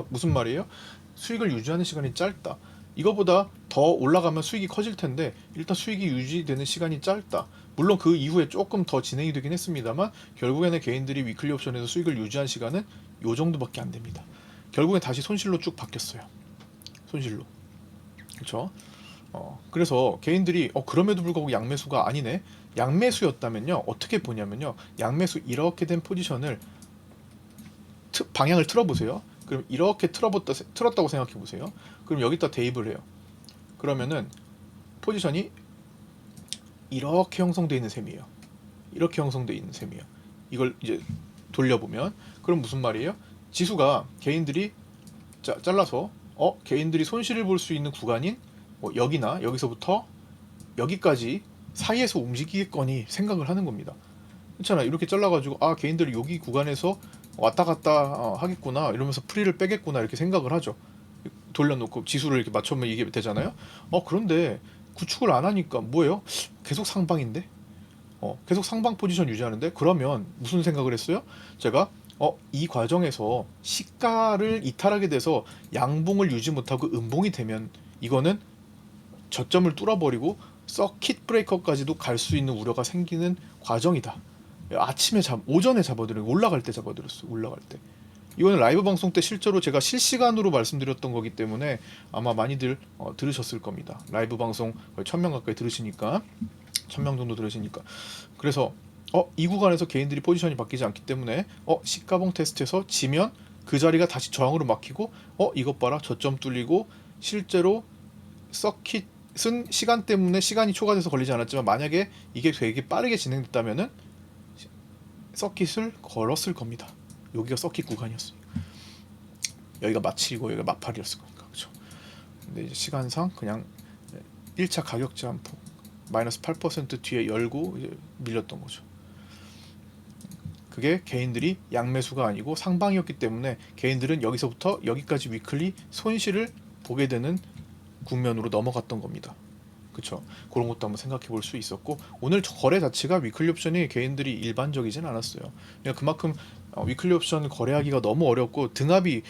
무슨 말이에요? 수익을 유지하는 시간이 짧다. 이거보다 더 올라가면 수익이 커질 텐데 일단 수익이 유지되는 시간이 짧다. 물론 그 이후에 조금 더 진행이 되긴 했습니다만 결국에는 개인들이 위클리 옵션에서 수익을 유지한 시간은 요 정도밖에 안 됩니다. 결국엔 다시 손실로 쭉 바뀌었어요. 손실로. 그렇죠? 그래서 개인들이 그럼에도 불구하고 양매수가 아니네. 양매수였다면요. 어떻게 보냐면요. 양매수 이렇게 된 포지션을 방향을 틀어보세요. 그럼 이렇게 틀었다고 생각해 보세요. 그럼 여기다 대입을 해요. 그러면은 포지션이 이렇게 형성되어 있는 셈이에요. 이렇게 형성되어 있는 셈이에요. 이걸 이제 돌려보면 그럼 무슨 말이에요? 지수가 개인들이 잘라서 개인들이 손실을 볼 수 있는 구간인 여기나 여기서부터 여기까지 사이에서 움직이겠거니 생각을 하는 겁니다. 그렇잖아. 이렇게 잘라가지고 개인들이 여기 구간에서 왔다 갔다 하겠구나 이러면서 프리를 빼겠구나 이렇게 생각을 하죠. 돌려놓고 지수를 이렇게 맞추면 이게 되잖아요. 그런데 구축을 안 하니까 뭐예요? 계속 상방인데? 계속 상방 포지션 유지하는데? 그러면 무슨 생각을 했어요? 제가 이 과정에서 시가를 이탈하게 돼서 양봉을 유지 못하고 음봉이 되면 이거는 저점을 뚫어버리고 서킷 브레이커까지도 갈 수 있는 우려가 생기는 과정이다. 오전에 잡아드려요. 올라갈 때 잡아드렸어요. 올라갈 때. 이거는 라이브 방송 때 실제로 제가 실시간으로 말씀드렸던 거기 때문에 아마 많이들 들으셨을 겁니다. 라이브 방송 거의 1000명 가까이 들으시니까 1000명 정도 들으시니까 그래서 이 구간에서 개인들이 포지션이 바뀌지 않기 때문에 시가봉 테스트에서 지면 그 자리가 다시 저항으로 막히고 이것 봐라 저점 뚫리고 실제로 서킷은 시간 때문에 시간이 초과돼서 걸리지 않았지만 만약에 이게 되게 빠르게 진행됐다면은 서킷을 걸었을 겁니다. 여기가 서킷 구간이었어요. 여기가 마칠이고 여기가 마팔이었을 거니까 그렇죠. 근데 이제 시간상 그냥 1차 가격 제한폭 마이너스 8% 뒤에 열고 이제 밀렸던 거죠. 그게 개인들이 양매수가 아니고 상방이었기 때문에 개인들은 여기서부터 여기까지 위클리 손실을 보게 되는 국면으로 넘어갔던 겁니다. 그쵸? 그런 것도 한번 생각해 볼 수 있었고 오늘 거래 자체가 위클리 옵션이 개인들이 일반적이진 않았어요. 그만큼 위클리 옵션 거래하기가 너무 어렵고 등압이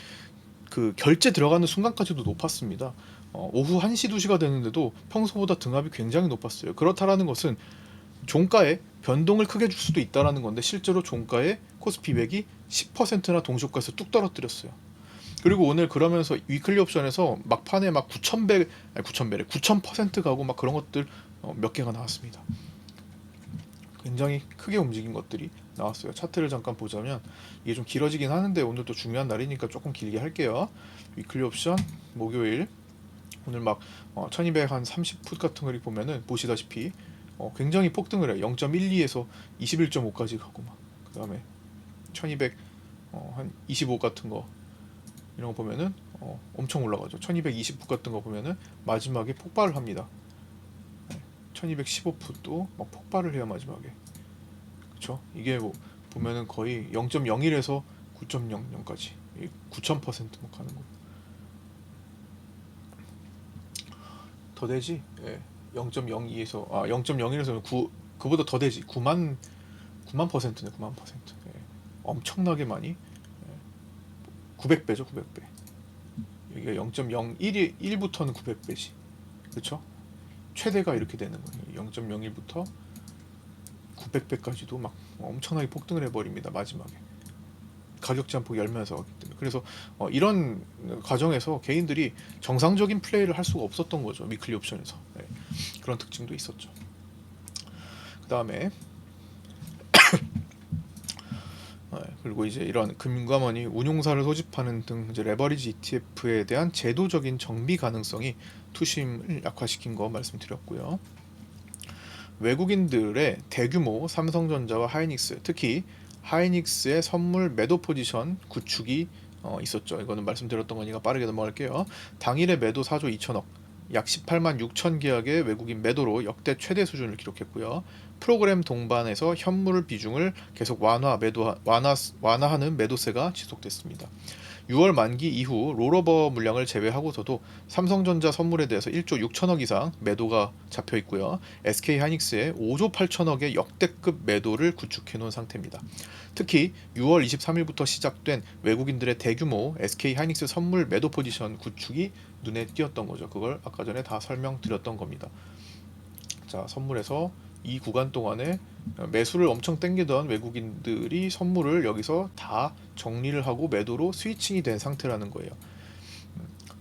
그 결제 들어가는 순간까지도 높았습니다. 오후 1시 2시가 되는데도 평소보다 등압이 굉장히 높았어요. 그렇다라는 것은 종가에 변동을 크게 줄 수도 있다라는 건데 실제로 종가에 코스피 100이 10%나 동시효과에서 뚝 떨어뜨렸어요. 그리고 오늘 그러면서 위클리 옵션에서 막판에 막 9,000% 가고 막 그런 것들 몇 개가 나왔습니다. 굉장히 크게 움직인 것들이 나왔어요. 차트를 잠깐 보자면 이게 좀 길어지긴 하는데 오늘 또 중요한 날이니까 조금 길게 할게요. 위클리 옵션 목요일 오늘 막 1200 한 30풋 같은 걸 보면은 보시다시피 굉장히 폭등을 해요. 0.12에서 21.5까지 가고 막. 그다음에 1200 한 25 같은 거 이런 거 보면은 엄청 올라가죠. 1229 같은 거 보면은 마지막에 폭발을 합니다. 1215풋도 막 폭발을 해요 마지막에. 그렇죠? 이게 뭐 보면은 거의 0.01에서 9.00까지 9000%막 가는 거. 더 되지? 예. 0.02에서 0.01에서는 9 그보다 더 되지. 9만 퍼센트네. 9만 퍼센트. 예. 엄청나게 많이 900배죠. 900배. 여기가 0.01이 1부터는 900배지. 그렇죠? 최대가 이렇게 되는 거예요. 0.01부터 900배까지도 막 엄청나게 폭등을 해버립니다. 마지막에 가격 제한폭 열면서 하기 때문에. 그래서 이런 과정에서 개인들이 정상적인 플레이를 할 수가 없었던 거죠. 위클리 옵션에서. 네. 그런 특징도 있었죠. 그 다음에 그리고 이제 이런 금감원이 운용사를 소집하는 등 이제 레버리지 ETF에 대한 제도적인 정비 가능성이 투심을 약화시킨 거 말씀드렸고요. 외국인들의 대규모 삼성전자와 하이닉스, 특히 하이닉스의 선물 매도 포지션 구축이 있었죠. 이거는 말씀드렸던 거니까 빠르게 넘어갈게요. 당일의 매도 4조 2천억, 약 18만 6천 계약의 외국인 매도로 역대 최대 수준을 기록했고요. 프로그램 동반에서 현물 비중을 계속 완화하는 매도세가 지속됐습니다. 6월 만기 이후 롤오버 물량을 제외하고서도 삼성전자 선물에 대해서 1조 6천억 이상 매도가 잡혀 있고요. SK하이닉스의 5조 8천억의 역대급 매도를 구축해 놓은 상태입니다. 특히 6월 23일부터 시작된 외국인들의 대규모 SK하이닉스 선물 매도 포지션 구축이 눈에 띄었던 거죠. 그걸 아까 전에 다 설명드렸던 겁니다. 자, 선물에서 이 구간 동안에 매수를 엄청 땡기던 외국인들이 선물을 여기서 다 정리를 하고 매도로 스위칭이 된 상태라는 거예요.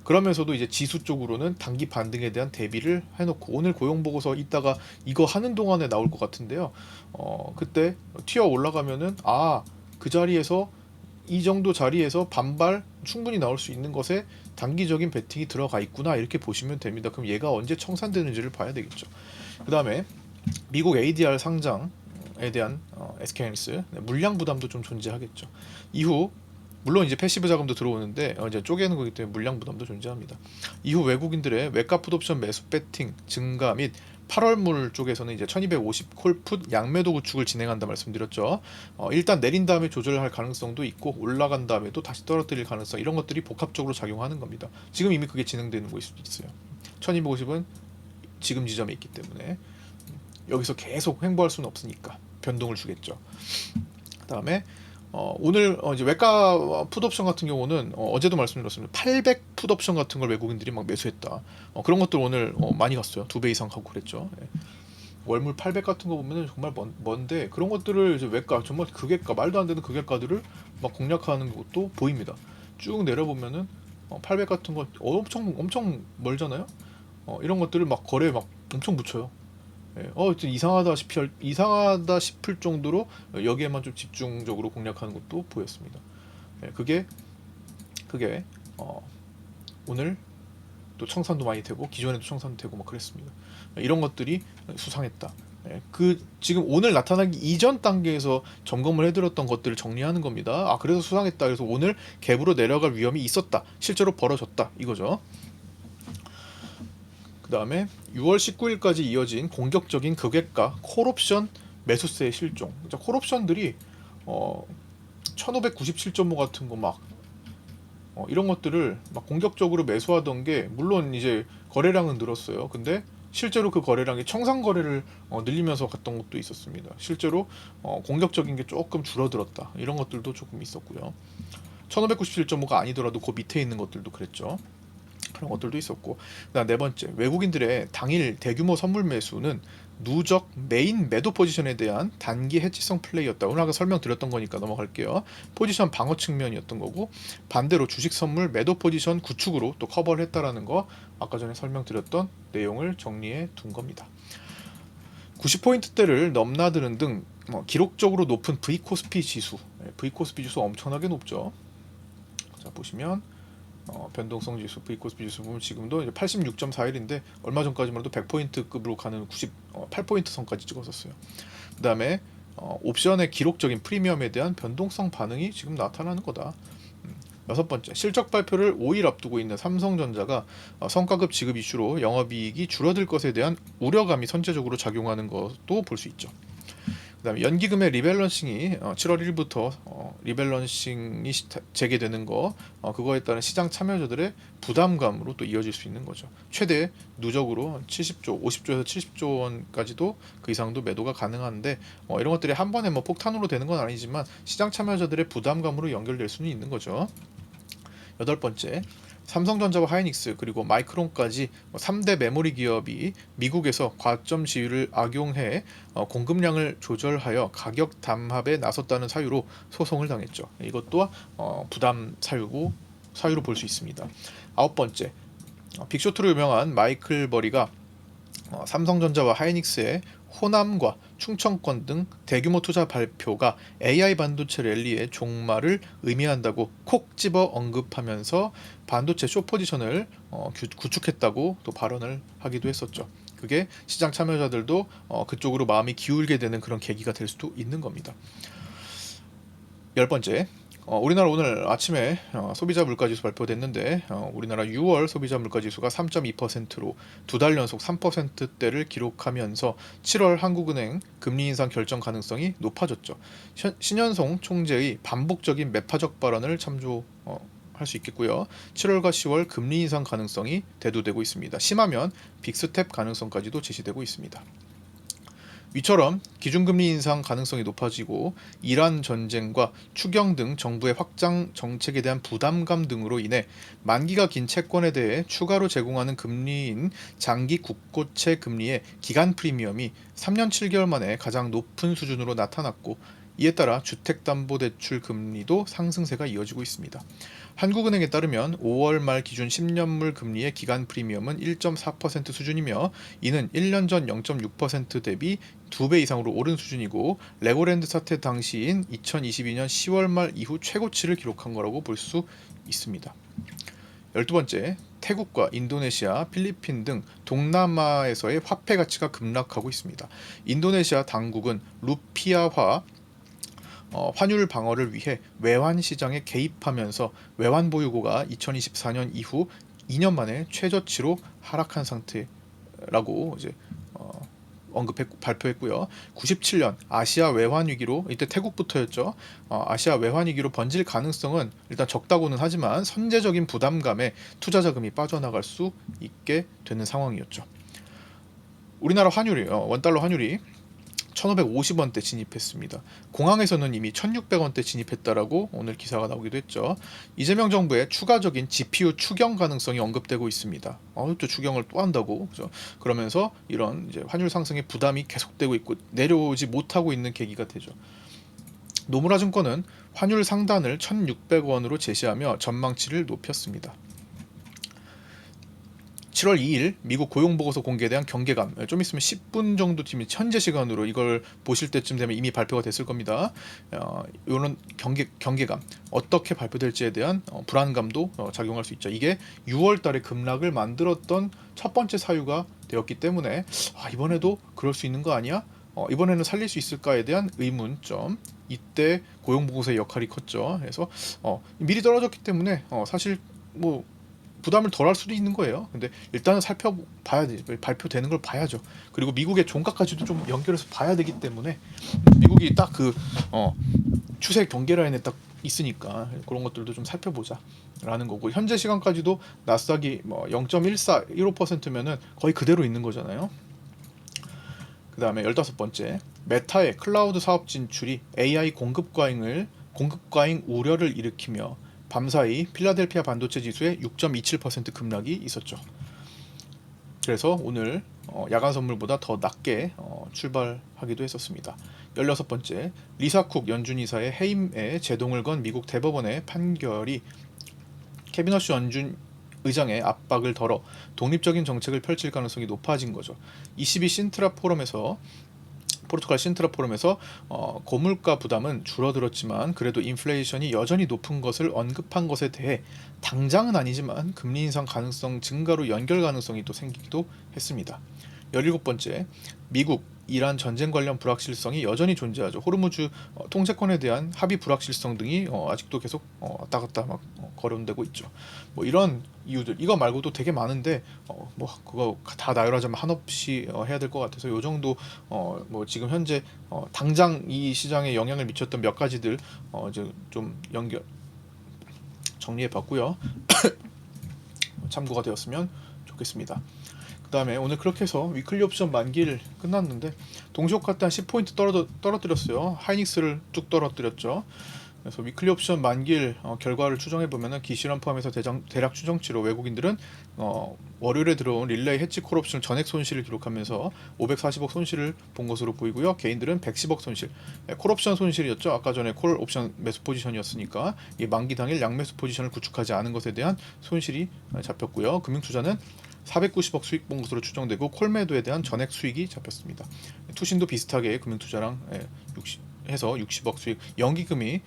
그러면서도 이제 지수 쪽으로는 단기 반등에 대한 대비를 해놓고 오늘 고용보고서 이따가 이거 하는 동안에 나올 것 같은데요. 그때 튀어 올라가면은 그 자리에서 이 정도 자리에서 반발 충분히 나올 수 있는 것에 단기적인 베팅이 들어가 있구나 이렇게 보시면 됩니다. 그럼 얘가 언제 청산되는지를 봐야 되겠죠. 그 다음에 미국 ADR 상장에 대한 SK하이닉스 물량 부담도 좀 존재하겠죠. 이후 물론 이제 패시브 자금도 들어오는데 이제 쪼개는 거기 때문에 물량 부담도 존재합니다. 이후 외국인들의 외가 풋옵션 매수 배팅 증가 및 8월물 쪽에서는 이제 1250 콜풋 양매도 구축을 진행한다 말씀드렸죠. 일단 내린 다음에 조절할 가능성도 있고 올라간 다음에 또 다시 떨어뜨릴 가능성 이런 것들이 복합적으로 작용하는 겁니다. 지금 이미 그게 진행되는 거일 수도 있어요. 1250은 지금 지점에 있기 때문에 여기서 계속 횡보할 수는 없으니까 변동을 주겠죠. 그다음에 오늘 이제 외가 풋옵션 같은 경우는 어제도 말씀드렸습니다. 800 풋옵션 같은 걸 외국인들이 막 매수했다. 그런 것들 오늘 많이 갔어요. 2배 이상 가고 그랬죠. 예. 월물 800 같은 거 보면은 정말 먼데 그런 것들을 이제 외가 정말 극외가 말도 안 되는 극외가들을 막 공략하는 것도 보입니다. 쭉 내려보면은 800 같은 거 엄청 멀잖아요. 이런 것들을 막 거래에 막 엄청 붙여요. 예, 이상하다 싶을 정도로 여기에만 좀 집중적으로 공략하는 것도 보였습니다. 예, 그게 오늘 또 청산도 많이 되고 기존에도 청산도 되고 막 그랬습니다. 이런 것들이 수상했다. 예, 지금 오늘 나타나기 이전 단계에서 점검을 해드렸던 것들을 정리하는 겁니다. 그래서 수상했다. 그래서 오늘 갭으로 내려갈 위험이 있었다. 실제로 벌어졌다. 이거죠. 그 다음에 6월 19일까지 이어진 공격적인 극외가 콜옵션 매수세의 실종. 콜옵션들이 1597.5 같은 거 막 이런 것들을 막 공격적으로 매수하던 게 물론 이제 거래량은 늘었어요. 근데 실제로 그 거래량이 청산 거래를 늘리면서 갔던 것도 있었습니다. 실제로 공격적인 게 조금 줄어들었다. 이런 것들도 조금 있었고요. 1597.5가 아니더라도 그 밑에 있는 것들도 그랬죠. 그런 것들도 있었고, 그다음 네 번째, 외국인들의 당일 대규모 선물 매수는 누적 메인 매도 포지션에 대한 단기 해치성 플레이였다. 오늘 아까 설명드렸던 거니까 넘어갈게요. 포지션 방어 측면이었던 거고, 반대로 주식 선물 매도 포지션 구축으로 또 커버를 했다라는 거 아까 전에 설명드렸던 내용을 정리해 둔 겁니다. 90포인트대를 넘나드는 등 기록적으로 높은 V코스피 지수, V코스피 지수 엄청나게 높죠. 자, 보시면 변동성 지수, V코스피 지수 보면 지금도 86.41인데 얼마 전까지만 해도 100포인트급으로 가는 98포인트 선까지 찍었었어요. 그 다음에 옵션의 기록적인 프리미엄에 대한 변동성 반응이 지금 나타나는 거다. 여섯 번째, 실적 발표를 5일 앞두고 있는 삼성전자가 성과급 지급 이슈로 영업이익이 줄어들 것에 대한 우려감이 선제적으로 작용하는 것도 볼 수 있죠. 그다음에 연기금의 리밸런싱이 7월 1일부터 리밸런싱이 재개되는 거, 그거에 따른 시장 참여자들의 부담감으로 또 이어질 수 있는 거죠. 최대 누적으로 70조, 50조에서 70조 원까지도 그 이상도 매도가 가능한데 이런 것들이 한 번에 뭐 폭탄으로 되는 건 아니지만 시장 참여자들의 부담감으로 연결될 수는 있는 거죠. 여덟 번째, 삼성전자와 하이닉스 그리고 마이크론까지 3대 메모리 기업이 미국에서 과점 지위를 악용해 공급량을 조절하여 가격 담합에 나섰다는 사유로 소송을 당했죠. 이것도 부담 사유로 볼 수 있습니다. 아홉 번째, 빅쇼트로 유명한 마이클 버리가 삼성전자와 하이닉스의 호남과 충청권 등 대규모 투자 발표가 AI 반도체 랠리의 종말을 의미한다고 콕 집어 언급하면서 반도체 숏포지션을 구축했다고 또 발언을 하기도 했었죠. 그게 시장 참여자들도 그쪽으로 마음이 기울게 되는 그런 계기가 될 수도 있는 겁니다. 열 번째, 우리나라 오늘 아침에 소비자 물가지수 발표됐는데 우리나라 6월 소비자 물가지수가 3.2%로 두 달 연속 3%대를 기록하면서 7월 한국은행 금리 인상 결정 가능성이 높아졌죠. 신현송 총재의 반복적인 매파적 발언을 참조할 수 있겠고요. 7월과 10월 금리 인상 가능성이 대두되고 있습니다. 심하면 빅스텝 가능성까지도 제시되고 있습니다. 위처럼 기준금리 인상 가능성이 높아지고 이란 전쟁과 추경 등 정부의 확장 정책에 대한 부담감 등으로 인해 만기가 긴 채권에 대해 추가로 제공하는 금리인 장기 국고채 금리의 기간 프리미엄이 3년 7개월 만에 가장 높은 수준으로 나타났고, 이에 따라 주택담보대출 금리도 상승세가 이어지고 있습니다. 한국은행에 따르면 5월 말 기준 10년물 금리의 기간 프리미엄은 1.4% 수준이며 이는 1년 전 0.6% 대비 2배 이상으로 오른 수준이고, 레고랜드 사태 당시인 2022년 10월 말 이후 최고치를 기록한 거라고 볼 수 있습니다. 12번째, 태국과 인도네시아, 필리핀 등 동남아에서의 화폐 가치가 급락하고 있습니다. 인도네시아 당국은 루피아화 환율 방어를 위해 외환 시장에 개입하면서 외환 보유고가 2024년 이후 2년 만에 최저치로 하락한 상태라고 이제 발표했고요. 97년 아시아 외환 위기로, 이때 태국부터였죠. 아시아 외환 위기로 번질 가능성은 일단 적다고는 하지만 선제적인 부담감에 투자 자금이 빠져나갈 수 있게 되는 상황이었죠. 우리나라 환율이 원달러 환율이 1,550원대 진입했습니다. 공항에서는 이미 1,600원대 진입했다라고 오늘 기사가 나오기도 했죠. 이재명 정부의 추가적인 GPU 추경 가능성이 언급되고 있습니다. 또 추경을 또 한다고, 그죠? 그러면서 이런 이제 환율 상승의 부담이 계속되고 있고 내려오지 못하고 있는 계기가 되죠. 노무라 증권은 환율 상단을 1,600원으로 제시하며 전망치를 높였습니다. 7월 2일 미국 고용보고서 공개에 대한 경계감, 좀 있으면 10분 정도 뒤면 현재 시간으로 이걸 보실 때쯤 되면 이미 발표가 됐을 겁니다. 이런 경계감, 어떻게 발표될지에 대한 불안감도 작용할 수 있죠. 이게 6월 달에 급락을 만들었던 첫 번째 사유가 되었기 때문에 이번에도 그럴 수 있는 거 아니야? 이번에는 살릴 수 있을까에 대한 의문점, 이때 고용보고서의 역할이 컸죠. 그래서 미리 떨어졌기 때문에 사실 뭐 부담을 덜 할 수도 있는 거예요. 근데 일단은 살펴봐야 돼. 발표되는 걸 봐야죠. 그리고 미국의 종가까지도 좀 연결해서 봐야 되기 때문에 미국이 딱 그 추세 경계 라인에 딱 있으니까 그런 것들도 좀 살펴보자라는 거고, 현재 시간까지도 나스닥이 0.14, 15%면은 거의 그대로 있는 거잖아요. 그 다음에 15번째, 메타의 클라우드 사업 진출이 AI 공급 과잉 우려를 일으키며 밤사이 필라델피아 반도체 지수에 6.27% 급락이 있었죠. 그래서 오늘 야간 선물보다 더 낮게 출발하기도 했었습니다. 16번째, 리사쿡 연준 이사의 해임에 제동을 건 미국 대법원의 판결이 캐비너시 연준 의장의 압박을 덜어 독립적인 정책을 펼칠 가능성이 높아진 거죠. 22 신트라 포럼에서 포르투갈 신트라 포럼에서 고물가 부담은 줄어들었지만 그래도 인플레이션이 여전히 높은 것을 언급한 것에 대해 당장은 아니지만 금리 인상 가능성 증가로 연결 가능성이 또 생기기도 했습니다. 17번째, 미국, 이란 전쟁 관련 불확실성이 여전히 존재하죠. 호르무즈 통제권에 대한 합의 불확실성 등이 아직도 계속 왔다 갔다 막 거론되고 있죠. 뭐 이런 이유들, 이거 말고도 되게 많은데 뭐 그거 다 나열하자면 한없이 해야 될 것 같아서 요 정도 뭐 지금 현재 당장 이 시장에 영향을 미쳤던 몇 가지들 이제 좀 연결 정리해 봤고요. 참고가 되었으면 좋겠습니다. 그 다음에 오늘 그렇게 해서 위클리 옵션 만기일 끝났는데 동시효과 때 한 10포인트 떨어뜨렸어요. 하이닉스를 쭉 떨어뜨렸죠. 그래서 위클리 옵션 만기일 결과를 추정해 보면은 기시란 포함해서 대략 추정치로 외국인들은 월요일에 들어온 릴레이 해치 콜 옵션 전액 손실을 기록하면서 540억 손실을 본 것으로 보이고요. 개인들은 110억 손실. 콜 옵션 손실이었죠. 아까 전에 콜 옵션 매수 포지션이었으니까 이 만기 당일 양매수 포지션을 구축하지 않은 것에 대한 손실이 잡혔고요. 금융투자는 490억 수익 본 것으로 추정되고 콜매도에 대한 전액 수익이 잡혔습니다. 투신도 비슷하게 금융투자랑 해서 60억 수익. 연기금이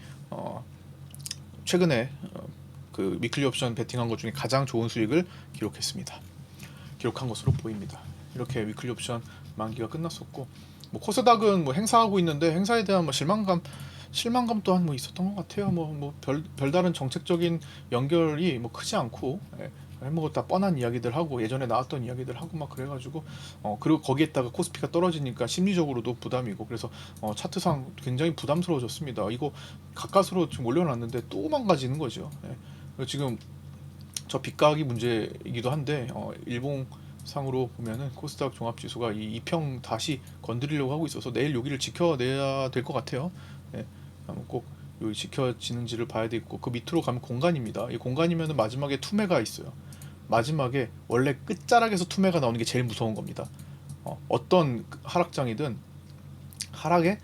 최근에 그 위클리 옵션 베팅한 것 중에 가장 좋은 수익을 기록한 것으로 보입니다. 이렇게 위클리 옵션 만기가 끝났었고, 뭐 코스닥은 뭐 행사하고 있는데 행사에 대한 뭐 실망감 또한 뭐 있었던 것 같아요. 뭐 별다른 정책적인 연결이 뭐 크지 않고 뭐 다 뻔한 이야기들 하고 예전에 나왔던 이야기들 하고 막 그래가지고 그리고 거기에다가 코스피가 떨어지니까 심리적으로도 부담이고 그래서 차트상 굉장히 부담스러워졌습니다. 이거 가까스로 지금 올려놨는데 또 망가지는 거죠. 그리고 지금 저 빗가기 문제이기도 한데 일봉 상으로 보면은 코스닥 종합지수가 이 2평 다시 건드리려고 하고 있어서 내일 여기를 지켜내야 될 것 같아요. 꼭 여기 지켜지는지를 봐야 되겠고 그 밑으로 가면 공간입니다. 이 공간이면은 마지막에 투매가 있어요. 마지막에 원래 끝자락에서 투매가 나오는 게 제일 무서운 겁니다. 어떤 하락장이든 하락의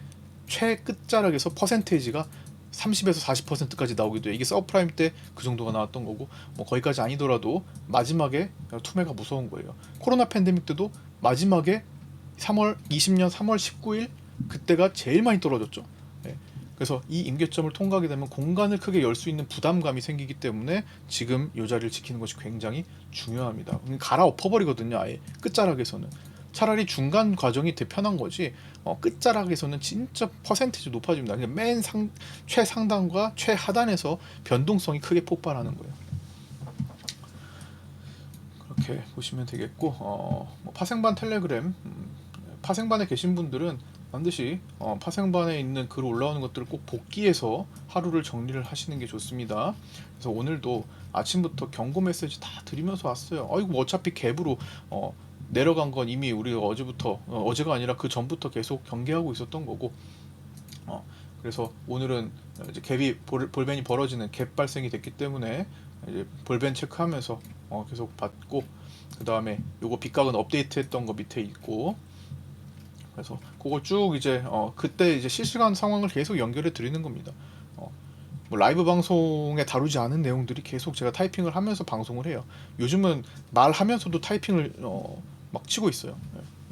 최끝자락에서 퍼센테이지가 30에서 40%까지 나오기도 해요. 이게 서브프라임 때 그 정도가 나왔던 거고 뭐 거기까지 아니더라도 마지막에 투매가 무서운 거예요. 코로나 팬데믹 때도 마지막에 20년 3월 19일 그때가 제일 많이 떨어졌죠. 그래서 이 임계점을 통과하게 되면 공간을 크게 열 수 있는 부담감이 생기기 때문에 지금 이 자리를 지키는 것이 굉장히 중요합니다. 갈아엎어버리거든요. 아예 끝자락에서는. 차라리 중간 과정이 더 편한 거지 끝자락에서는 진짜 퍼센티지 높아집니다. 그냥 최상단과 최하단에서 변동성이 크게 폭발하는 거예요. 그렇게 보시면 되겠고 뭐 파생반 텔레그램 파생반에 계신 분들은 반드시 파생반에 있는 글 올라오는 것들을 꼭 복귀해서 하루를 정리를 하시는 게 좋습니다. 그래서 오늘도 아침부터 경고 메시지 다 드리면서 왔어요. 아이고 뭐 어차피 갭으로 내려간 건 이미 우리가 어제가 아니라 그 전부터 계속 경계하고 있었던 거고 그래서 오늘은 이제 볼벤이 벌어지는 갭 발생이 됐기 때문에 이제 볼벤 체크하면서 계속 받고 그 다음에 요거 빗각은 업데이트했던 거 밑에 있고 그래서 그거 쭉 이제 그때 이제 실시간 상황을 계속 연결해 드리는 겁니다. 뭐 라이브 방송에 다루지 않은 내용들이 계속 제가 타이핑을 하면서 방송을 해요. 요즘은 말하면서도 타이핑을 막 치고 있어요.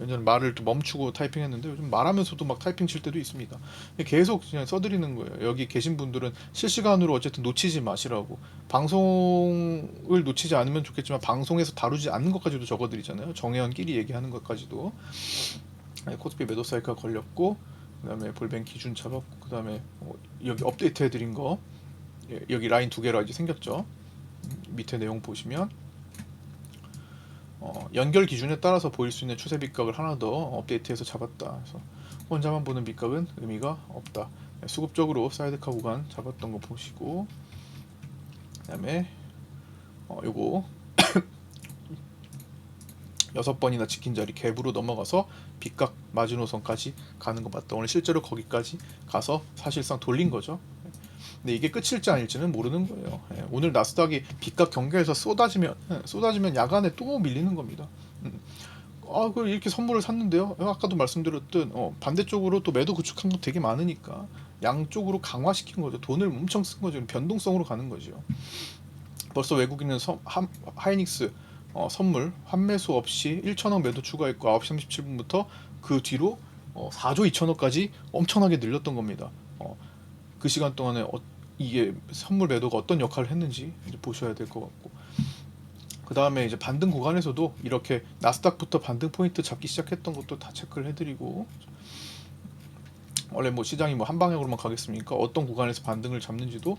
예전에 말을 또 멈추고 타이핑했는데 요즘 말하면서도 막 타이핑 칠 때도 있습니다. 계속 그냥 써드리는 거예요. 여기 계신 분들은 실시간으로 어쨌든 놓치지 마시라고. 방송을 놓치지 않으면 좋겠지만 방송에서 다루지 않는 것까지도 적어드리잖아요. 정혜원끼리 얘기하는 것까지도. 코스피 매도 사이클 걸렸고 그 다음에 볼벤 기준 잡았고 그 다음에 여기 업데이트 해드린 거 여기 라인 두 개로 이제 생겼죠. 밑에 내용 보시면 연결 기준에 따라서 보일 수 있는 추세 밑각을 하나 더 업데이트해서 잡았다. 그래서 혼자만 보는 밑각은 의미가 없다. 수급적으로 사이드카 구간 잡았던 거 보시고 그 다음에 요거 6번이나 지킨 자리 갭으로 넘어가서 빗각 마지노선까지 가는 거 맞다. 오늘 실제로 거기까지 가서 사실상 돌린 거죠. 근데 이게 끝일지 아닐지는 모르는 거예요. 오늘 나스닥이 빗각 경계에서 쏟아지면 야간에 또 밀리는 겁니다. 그 이렇게 선물을 샀는데요. 아까도 말씀드렸던 반대쪽으로 또 매도 구축한 거 되게 많으니까 양쪽으로 강화시킨 거죠. 돈을 엄청 쓴 거죠. 변동성으로 가는 거죠. 벌써 외국인은 하이닉스 선물 환매수 없이 1,000원 매도 추가했고 9시 37분부터 그 뒤로 4조 2천억까지 엄청나게 늘렸던 겁니다. 그 시간 동안에 이게 선물 매도가 어떤 역할을 했는지 이제 보셔야 될 것 같고, 그 다음에 이제 반등 구간에서도 이렇게 나스닥부터 반등 포인트 잡기 시작했던 것도 다 체크를 해드리고, 원래 뭐 시장이 뭐 한 방향으로만 가겠습니까? 어떤 구간에서 반등을 잡는지도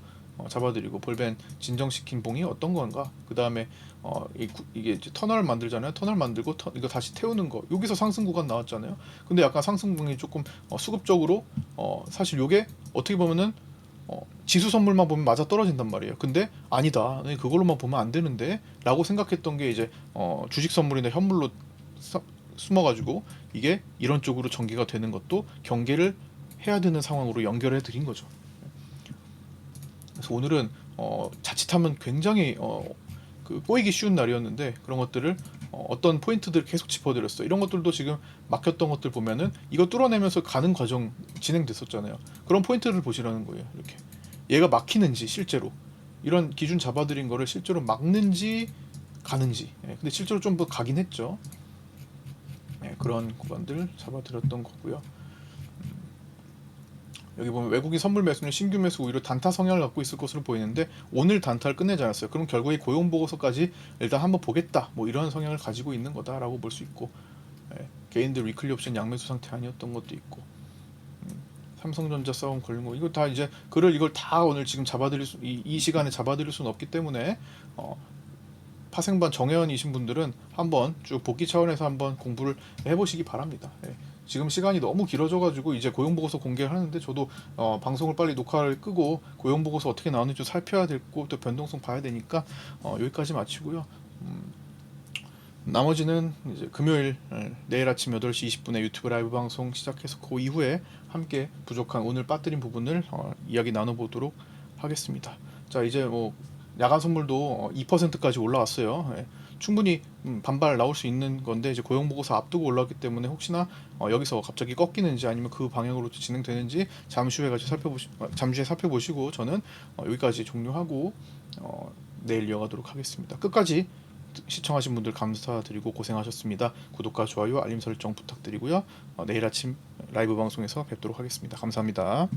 잡아드리고, 볼벤 진정시킨 봉이 어떤 건가, 그 다음에 이게 이제 터널 만들잖아요. 터널 만들고 이거 다시 태우는 거, 여기서 상승 구간 나왔잖아요. 근데 약간 상승봉이 조금 수급적으로 사실 요게 어떻게 보면은 지수 선물만 보면 맞아 떨어진단 말이에요. 근데 아니다, 그걸로만 보면 안 되는데 라고 생각했던 게 이제 주식 선물이나 현물로 숨어가지고 이게 이런 쪽으로 전개가 되는 것도 경계를 해야 되는 상황으로 연결해 드린 거죠. 그래서 오늘은 자칫하면 굉장히 그 꼬이기 쉬운 날이었는데, 그런 것들을 어떤 포인트들 계속 짚어드렸어요. 이런 것들도 지금 막혔던 것들 보면은 이거 뚫어내면서 가는 과정 진행됐었잖아요. 그런 포인트를 보시라는 거예요. 이렇게 얘가 막히는지, 실제로 이런 기준 잡아드린 거를 실제로 막는지 가는지. 근데 실제로 좀 더 가긴 했죠. 그런 구간들 잡아드렸던 거고요. 여기 보면 외국인 선물 매수는 신규 매수 오히려 단타 성향을 갖고 있을 것으로 보이는데, 오늘 단타를 끝내지 않았어요. 그럼 결국에 고용 보고서까지 일단 한번 보겠다, 뭐 이런 성향을 가지고 있는 거다라고 볼 수 있고, 개인들 위클리 옵션 양매수 상태 아니었던 것도 있고, 삼성전자 싸움 걸린 거, 이거 다 이제 이걸 다 오늘 지금 잡아드릴 이 시간에 잡아드릴 수는 없기 때문에 파생반 정회원이신 분들은 한번 쭉 복귀 차원에서 한번 공부를 해보시기 바랍니다. 지금 시간이 너무 길어져가지고 이제 고용보고서 공개를 하는데, 저도 방송을 빨리 녹화를 끄고 고용보고서 어떻게 나오는지 좀 살펴야 되고 또 변동성 봐야 되니까 여기까지 마치고요. 나머지는 이제 금요일 내일 아침 8시 20분에 유튜브 라이브 방송 시작해서 그 이후에 함께 부족한 오늘 빠뜨린 부분을 이야기 나눠보도록 하겠습니다. 자, 이제 뭐 야간 선물도 2%까지 올라왔어요. 충분히 반발 나올 수 있는 건데, 이제 고용 보고서 앞두고 올라왔기 때문에 혹시나 여기서 갑자기 꺾이는지 아니면 그 방향으로 진행되는지 잠시 후에 잠시 후에 살펴보시고, 저는 여기까지 종료하고 내일 이어가도록 하겠습니다. 끝까지 시청하신 분들 감사드리고 고생하셨습니다. 구독과 좋아요, 알림 설정 부탁드리고요. 내일 아침 라이브 방송에서 뵙도록 하겠습니다. 감사합니다.